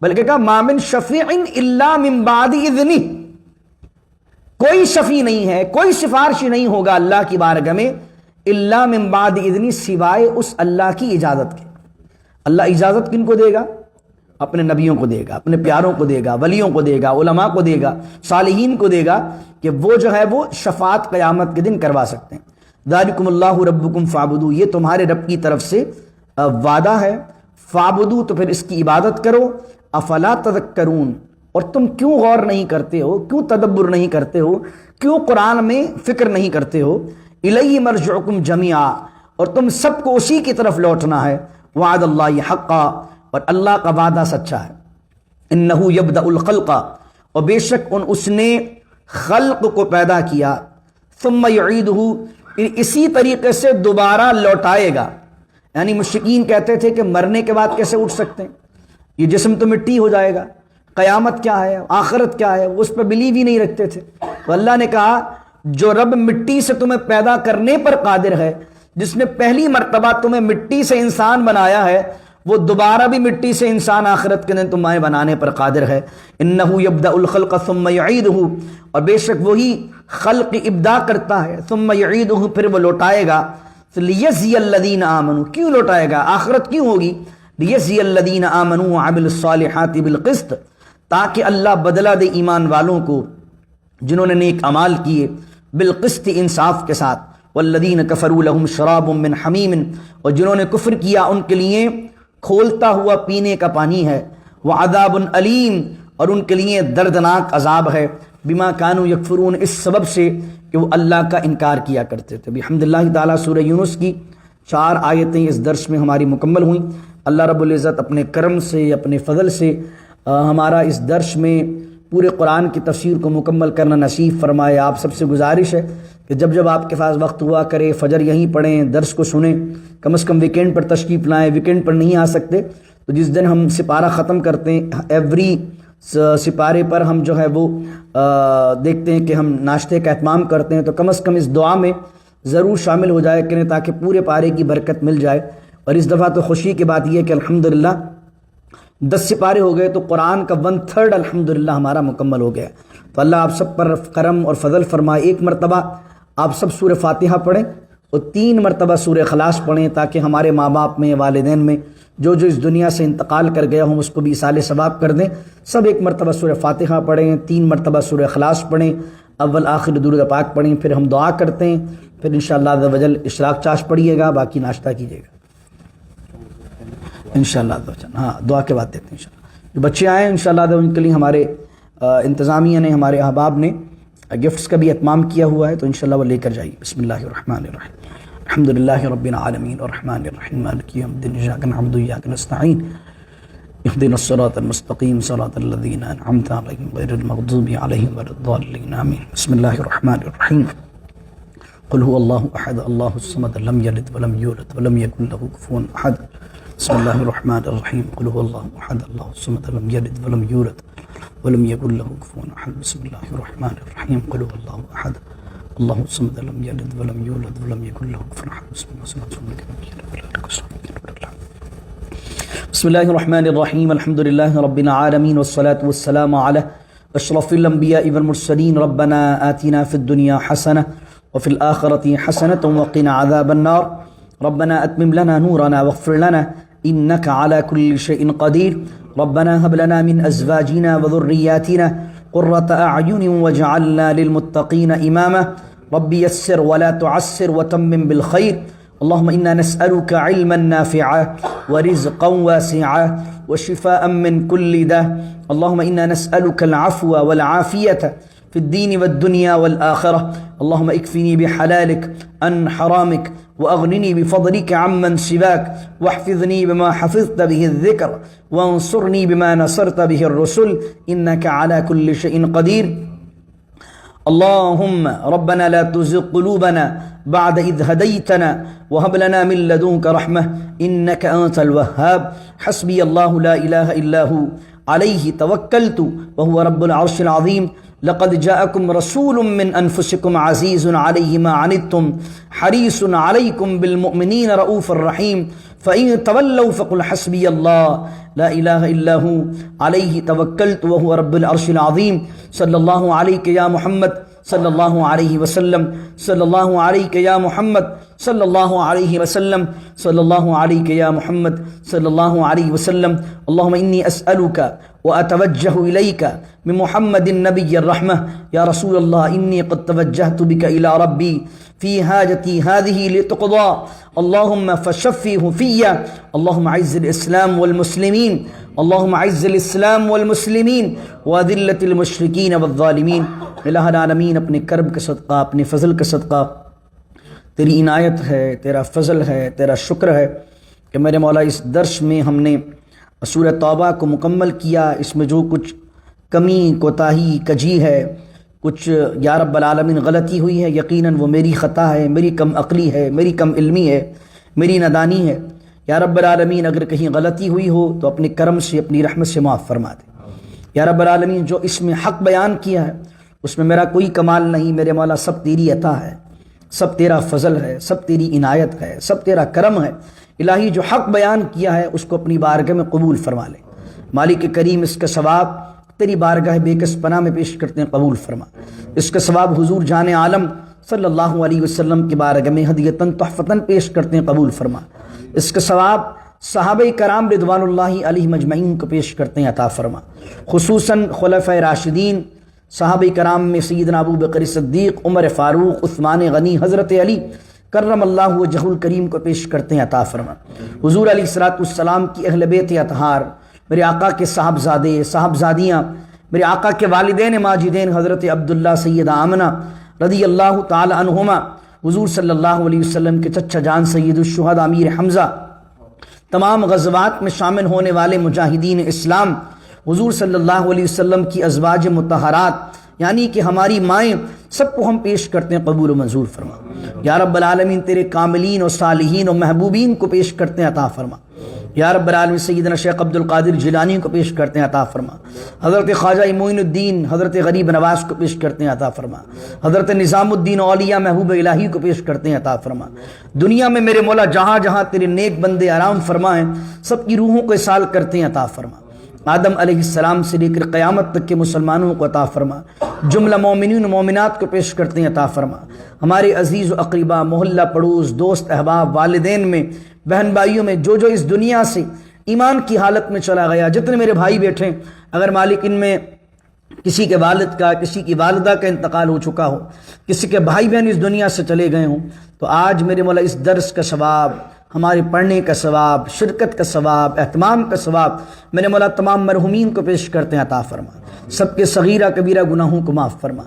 بلکہ کہا ما من شفیع الا من بعد اذنہ، کوئی شفیع نہیں ہے، کوئی سفارش نہیں ہوگا اللہ کی بارگاہ میں الا من بعد اذنہ، سوائے اس اللہ کی اجازت کے۔ اللہ اجازت کن کو دے گا؟ اپنے نبیوں کو دے گا، اپنے پیاروں کو دے گا، ولیوں کو دے گا، علماء کو دے گا، صالحین کو دے گا، کہ وہ جو ہے وہ شفاعت قیامت کے دن کروا سکتے ہیں۔ ذالکم اللہ ربکم فاعبدوا، یہ تمہارے رب کی طرف سے وعدہ ہے، فاعبدوا تو پھر اس کی عبادت کرو، افلا تذکرون، اور تم کیوں غور نہیں کرتے ہو، کیوں تدبر نہیں کرتے ہو، کیوں قرآن میں فکر نہیں کرتے ہو؟ الیہ مرجعکم جمیعا، اور تم سب کو اسی کی طرف لوٹنا ہے، وعد اللہ حقا، اور اللہ کا وعدہ سچا ہے، انہ یبدأ الخلق، اور بے شک اس نے خلق کو پیدا کیا، ثم یعیدہ، اسی طریقے سے دوبارہ لوٹائے گا۔ یعنی مشرکین کہتے تھے کہ مرنے کے بعد کیسے اٹھ سکتے ہیں، یہ جسم تو مٹی ہو جائے گا، قیامت کیا ہے، آخرت کیا ہے، وہ اس پہ بلیو ہی نہیں رکھتے تھے۔ تو اللہ نے کہا جو رب مٹی سے تمہیں پیدا کرنے پر قادر ہے، جس نے پہلی مرتبہ تمہیں مٹی سے انسان بنایا ہے، وہ دوبارہ بھی مٹی سے انسان آخرت کے دن تمہیں بنانے پر قادر ہے۔ انہ یبدأ الخلق ثم یعیدہ، اور بے شک وہی خلق ابدا کرتا ہے، ثم یعیدہ، پھر وہ لوٹائے گا۔ لیجزی الذین آمنوا، کیوں لوٹائے گا، آخرت کیوں ہوگی؟ لیجزی الذین آمنوا وعملوا الصالحات بالقسط، تاکہ اللہ بدلہ دے ایمان والوں کو جنہوں نے نیک اعمال کیے، بالقسط، انصاف کے ساتھ۔ والذین کفروا لہم شراب من حمیم، اور جنہوں نے کفر کیا ان کے لیے کھولتا ہوا پینے کا پانی ہے، وعذاب علیم، اور ان کے لیے دردناک عذاب ہے، بما کانوا یکفرون، اس سبب سے کہ وہ اللہ کا انکار کیا کرتے تھے۔ بحمد اللہ تعالیٰ سورہ یونس کی 4 آیتیں اس درس میں ہماری مکمل ہوئیں۔ اللہ رب العزت اپنے کرم سے، اپنے فضل سے ہمارا اس درس میں پورے قرآن کی تفسیر کو مکمل کرنا نصیب فرمائے۔ آپ سب سے گزارش ہے کہ جب جب آپ کے پاس وقت ہوا کرے فجر یہیں پڑھیں، درس کو سنیں، کم از کم ویکینڈ پر تشریف لائیں۔ ویکینڈ پر نہیں آ سکتے تو جس دن ہم سپارہ ختم کرتے ہیں، ایوری سپارے پر ہم جو ہے وہ دیکھتے ہیں کہ ہم ناشتے کا اہتمام کرتے ہیں، تو کم از کم اس دعا میں ضرور شامل ہو جائے کریں تاکہ پورے پارے کی برکت مل جائے۔ اور اس دفعہ تو خوشی کی بات یہ ہے کہ الحمدللہ 10 سپارے ہو گئے، تو قرآن کا 1/3 الحمدللہ ہمارا مکمل ہو گیا۔ تو اللہ آپ سب پر کرم اور فضل فرمائے۔ ایک مرتبہ آپ سب سورہ فاتحہ پڑھیں اور 3 مرتبہ سورہ اخلاص پڑھیں، تاکہ ہمارے ماں باپ میں، والدین میں جو اس دنیا سے انتقال کر گیا ہوں اس کو بھی ایصال ثواب کر دیں۔ سب ایک مرتبہ سورہ فاتحہ پڑھیں، 3 مرتبہ سورہ اخلاص پڑھیں، اول آخر درود پاک پڑھیں، پھر ہم دعا کرتے ہیں، پھر انشاءاللہ عز و جل اشراق چاش پڑھیے گا، باقی ناشتہ کیجیے گا انشاءاللہ عز و جل۔ ہاں دعا کے بعد دیتے ہیں انشاءاللہ۔ جو بچے آئے ہیں انشاءاللہ عز و جل ان کے لیے ہمارے انتظامیہ نے، ہمارے احباب نے گفٹس کا بھی اہتمام کیا ہوا ہے، تو انشاءاللہ وہ لے کر جائیے۔ بسم اللہ الرحمن الرحیم، الحمد للہ رب العالمین الرحمن الرحیم مالک یوم الدین، ایاک نعبد و ایاک نستعین، اهدنا الصراط المستقیم صراط الذین انعمت علیہم غیر المغضوب علیہم ولا الضالین آمین۔ بسم اللہ الرحمن الرحیم، قل هو اللہ احد اللہ الصمد لم یلد ولم یولد ولم یکن له کفوا احد۔ بسم اللہ الرحمن الرحیم، قل هو اللہ احد اللہ الصمد لم یلد ولم یولد ولم یکن له کفوا احد۔ بسم اللہ الرحمن الرحیم، قل هو اللہ احد اللہ الصمد لم یلد ولم یولد ولم یکن له کفوا احد۔ بسم اللہ الرحمن الرحیم، الحمد للہ رب العالمین والصلاة والسلام علی اشرف الانبیاء والمرسلین۔ ربنا آتنا فی الدنیا حسنہ وفی الآخرة حسنة وقنا عذاب النار۔ ربنا اتمم لنا نورنا واغفر لنا انك على كل شيء قدير۔ ربنا هب لنا من ازواجنا وذرياتنا قرة اعين واجعلنا للمتقين اماما۔ رب يسر ولا تعسر وتمم بالخير۔ اللهم انا نسألك علما نافعا ورزقا واسعا وشفاء من كل داء۔ اللهم انا نسألك العفو والعافية في الدين والدنيا والآخرة۔ اللهم اكفني بحلالك عن حرامك وأغنني بفضلك عمن سواك، واحفظني بما حفظت به الذكر، وانصرني بما نصرت به الرسل، إنك على كل شيء قدير۔ اللهم ربنا لا تزغ قلوبنا بعد إذ هديتنا وهب لنا من لدنك رحمة إنك أنت الوهاب۔ حسبي الله لا إله إلا هو علیہ توکلت وہو رب العرش العظیم لقد جاءکم رسول من انفسکم عزیز علیہ ما عنتم حریص علیکم بالمؤمنین رؤوف الرحیم فإن تولوا فقل حسبی اللہ لا الہ الا ہو علیہ توکلت وہو رب العرش العظیم صلی اللہ علیہ یا محمد صلی اللہ علیہ وسلم صلی اللہ علیہ یا محمد صلی اللہ علیہ وسلم صلی اللہ علیہ یا محمد صلی اللہ علیہ وسلم اللہم انی اسألک واتوجہ الیک من محمد النبی الرحمہ یا رسول اللہ انی قد توجہت بک الى ربی فی حاجتی هذه لتقضى اللہم فشفیہ فی اللہم عز الاسلام والمسلمین اللہم عز الاسلام والمسلمین وذلت المشرکین والظالمین الہ العالمین اپنے کرم کا صدقہ اپنے فضل کا صدقہ تیری عنایت ہے تیرا فضل ہے تیرا شکر ہے کہ میرے مولا اس درس میں ہم نے سورہ توبہ کو مکمل کیا اس میں جو کچھ کمی کوتاہی کجی ہے کچھ یا رب العالمین غلطی ہوئی ہے یقیناً وہ میری خطا ہے میری کم عقلی ہے میری کم علمی ہے میری نادانی ہے یا رب العالمین اگر کہیں غلطی ہوئی ہو تو اپنے کرم سے اپنی رحمت سے معاف فرما دے یا رب العالمین جو اس میں حق بیان کیا ہے اس میں میرا کوئی کمال نہیں میرے مولا سب تیری عطا ہے سب تیرا فضل ہے سب تیری عنایت ہے سب تیرا کرم ہے الہی جو حق بیان کیا ہے اس کو اپنی بارگاہ میں قبول فرما لے مالک کریم اس کا ثواب تیری بارگاہ بے کس پناہ میں پیش کرتے ہیں قبول فرما اس کا ثواب حضور جان عالم صلی اللہ علیہ وسلم کی بارگاہ میں ہدیتاً تحفتاً پیش کرتے ہیں قبول فرما اس کا ثواب صحابہ کرام رضوان اللہ علیہ مجمعین کو پیش کرتے ہیں عطا فرما خصوصاً خلفۂ راشدین صحابہ کرام میں سیدنا ابو بکر صدیق عمر فاروق عثمان غنی حضرت علی کرم اللہ وجہ الکریم کو پیش کرتے ہیں عطا فرما حضور علیہ الصلوۃ والسلام کی اہل بیت اطہار میرے آقا کے صاحبزادے صاحبزادیاں میرے آقا کے والدین ماجدین حضرت عبداللہ سیدہ آمنہ رضی اللہ تعالی عنہما حضور صلی اللہ علیہ وسلم کے چچا جان سید الشہداء امیر حمزہ تمام غزوات میں شامل ہونے والے مجاہدین اسلام حضور صلی اللہ علیہ وسلم کی ازواج مطہرات یعنی کہ ہماری مائیں سب کو ہم پیش کرتے ہیں قبول و منظور فرما یا رب العالمین تیرے کاملین و صالحین و محبوبین کو پیش کرتے ہیں عطا فرما یا رب العالمین سیدنا شیخ عبد القادر جیلانی کو پیش کرتے ہیں عطا فرما حضرت خواجہ معین الدین حضرت غریب نواز کو پیش کرتے ہیں عطا فرما حضرت نظام الدین اولیاء محبوب الہی کو پیش کرتے ہیں عطا فرما دنیا میں میرے مولا جہاں جہاں تیرے نیک بندے آرام فرمائیں سب کی روحوں کو اصال کرتے ہیں عطا فرما آدم علیہ السلام سے لے کر قیامت تک کے مسلمانوں کو عطا فرما جملہ مومنین و مومنات کو پیش کرتے ہیں عطا فرما ہمارے عزیز و اقربا محلہ پڑوس دوست احباب والدین میں بہن بھائیوں میں جو اس دنیا سے ایمان کی حالت میں چلا گیا جتنے میرے بھائی بیٹھے اگر مالک ان میں کسی کے والد کا کسی کی والدہ کا انتقال ہو چکا ہو کسی کے بھائی بہن اس دنیا سے چلے گئے ہوں تو آج میرے مولا اس درس کا ثواب ہمارے پڑھنے کا ثواب شرکت کا ثواب اہتمام کا ثواب میرے مولا تمام مرحومین کو پیش کرتے ہیں عطا فرما سب کے صغیرہ کبیرہ گناہوں کو معاف فرما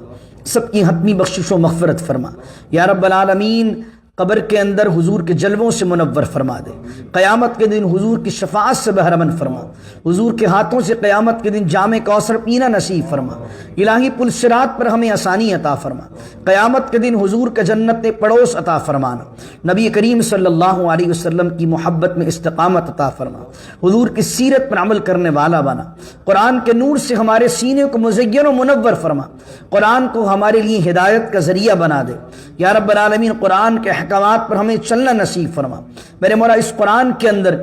سب کی حتمی بخشش و مغفرت فرما یا رب العالمین قبر کے اندر حضور کے جلووں سے منور فرما دے قیامت کے دن حضور کی شفاعت سے بہرمن فرما حضور کے ہاتھوں سے قیامت کے دن جام کوثر پینا نصیب فرما الہی پل صراط پر ہمیں آسانی عطا فرما قیامت کے دن حضور کا جنت پڑوس عطا فرمانا نبی کریم صلی اللہ علیہ وسلم کی محبت میں استقامت عطا فرما حضور کی سیرت پر عمل کرنے والا بنا قرآن کے نور سے ہمارے سینے کو مزین و منور فرما قرآن کو ہمارے لیے ہدایت کا ذریعہ بنا دے یا رب العالمین قرآن کے احکامات پر ہمیں چلنا نصیب فرما میرے مولا اس قرآن کے اندر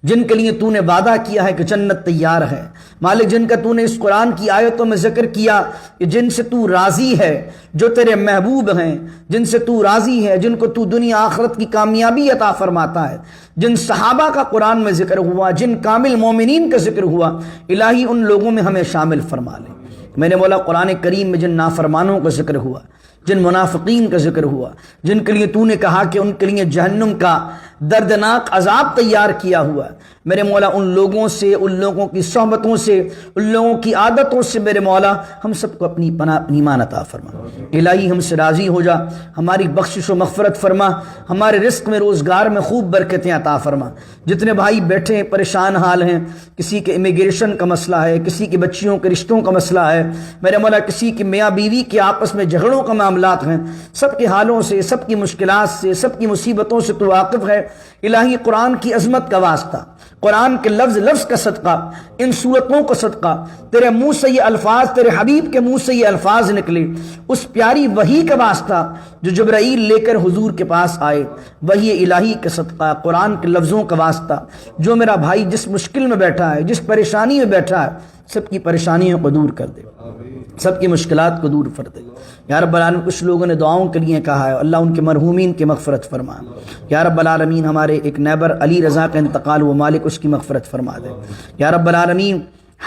جن کے لیے تو نے وعدہ کیا ہے کہ جنت تیار ہے مالک جن کا تو نے اس قرآن کی آیتوں میں ذکر کیا کہ جن سے تو راضی ہے جو تیرے محبوب ہیں جن سے تو راضی ہے جن کو تو دنیا آخرت کی کامیابی عطا فرماتا ہے جن صحابہ کا قرآن میں ذکر ہوا جن کامل مومنین کا ذکر ہوا الہی ان لوگوں میں ہمیں شامل فرما لے میرے مولا قرآن کریم میں جن نافرمانوں کا ذکر ہوا جن منافقین کا ذکر ہوا جن کے لیے تو نے کہا کہ ان کے لیے جہنم کا دردناک عذاب تیار کیا ہوا میرے مولا ان لوگوں سے ان لوگوں کی صحبتوں سے ان لوگوں کی عادتوں سے میرے مولا ہم سب کو اپنی پناہ ایمان عطا فرما الہی ہم سے راضی ہو جا ہماری بخشش و مغفرت فرما ہمارے رزق میں روزگار میں خوب برکتیں عطا فرما جتنے بھائی بیٹھے ہیں پریشان حال ہیں کسی کے امیگریشن کا مسئلہ ہے کسی کی بچیوں کے رشتوں کا مسئلہ ہے میرے مولا کسی کی میاں بیوی کے آپس میں جھگڑوں کا معاملات ہیں سب کے حالوں سے سب کی مشکلات سے سب کی مصیبتوں سے تو واقف ہے الہی قرآن کی عظمت کا واسطہ قرآن کے لفظ لفظ کا صدقہ، ان صورتوں کا صدقہ، تیرے منہ سے یہ الفاظ، تیرے حبیب کے منہ سے یہ الفاظ نکلے، اس پیاری وحی کا واسطہ جو جبرائیل لے کر حضور کے پاس آئے، وحی الہی کا صدقہ، قرآن کے لفظوں کا واسطہ، جو میرا بھائی جس مشکل میں بیٹھا ہے، جس پریشانی میں بیٹھا ہے، سب کی پریشانیوں کو دور کر دے، سب کی مشکلات کو دور کر دے۔ یا رب العالمین، کچھ لوگوں نے دعاؤں کے لیے کہا ہے، اللہ ان کے مرحومین کی مغفرت فرما۔ یا رب العالمین، ہمارے ایک نیبر علی رضا کا انتقال ہوا، مالک اس کی مغفرت فرما دے۔ یا رب العالمین،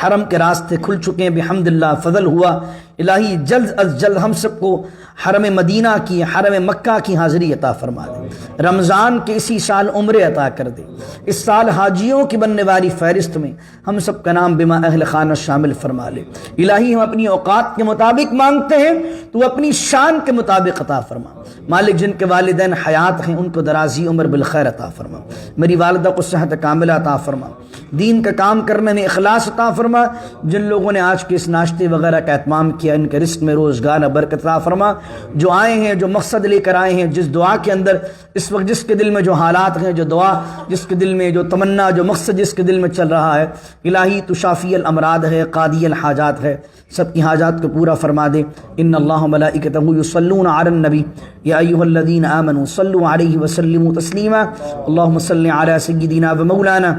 حرم کے راستے کھل چکے ہیں بحمداللہ، فضل ہوا، الہی جلد از جلد ہم سب کو حرم مدینہ کی، حرم مکہ کی حاضری عطا فرما دے۔ رمضان کے اسی سال عمرے عطا کر دے، اس سال حاجیوں کی بننے والی فہرست میں ہم سب کا نام بما اہل خانہ شامل فرما لے۔ الہی، ہم اپنی اوقات کے مطابق مانگتے ہیں، تو اپنی شان کے مطابق عطا فرما۔ مالک، جن کے والدین حیات ہیں ان کو درازی عمر بالخیر عطا فرما، میری والدہ کو صحت کاملہ عطا فرما، دین کا کام کرنے میں اخلاص عطا فرما۔ جن لوگوں نے آج کے اس ناشتے وغیرہ کا اہتمام کیا، ان کے رزق میں روزگار برکت عطا فرما۔ جو آئے ہیں، جو مقصد لے کر آئے ہیں، جس دعا کے اندر اس وقت جس کے دل میں جو حالات ہیں، جو دعا جس کے دل میں، جو تمنا، جو مقصد جس کے دل میں چل رہا ہے، الہی تو شافی الامراض ہے، قاضی الحاجات ہے، سب کی حاجات کو پورا فرما دے۔ ان اللہ ملائکتہ یصلون علی النبی یا ایھا الذین آمنوا صلوا علیہ وسلموا تسلیما۔ اللهم صل علی سیدنا و مولانا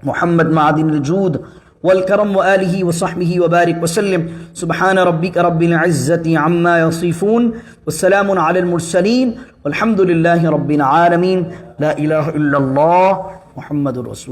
محمد معدن الجود والکرم وآلہ وصحبہ وبارک وسلم۔ سبحان ربک رب العزة عما یصفون والسلام علی المرسلین والحمد للہ رب العالمین۔ لا الہ الا اللہ محمد رسول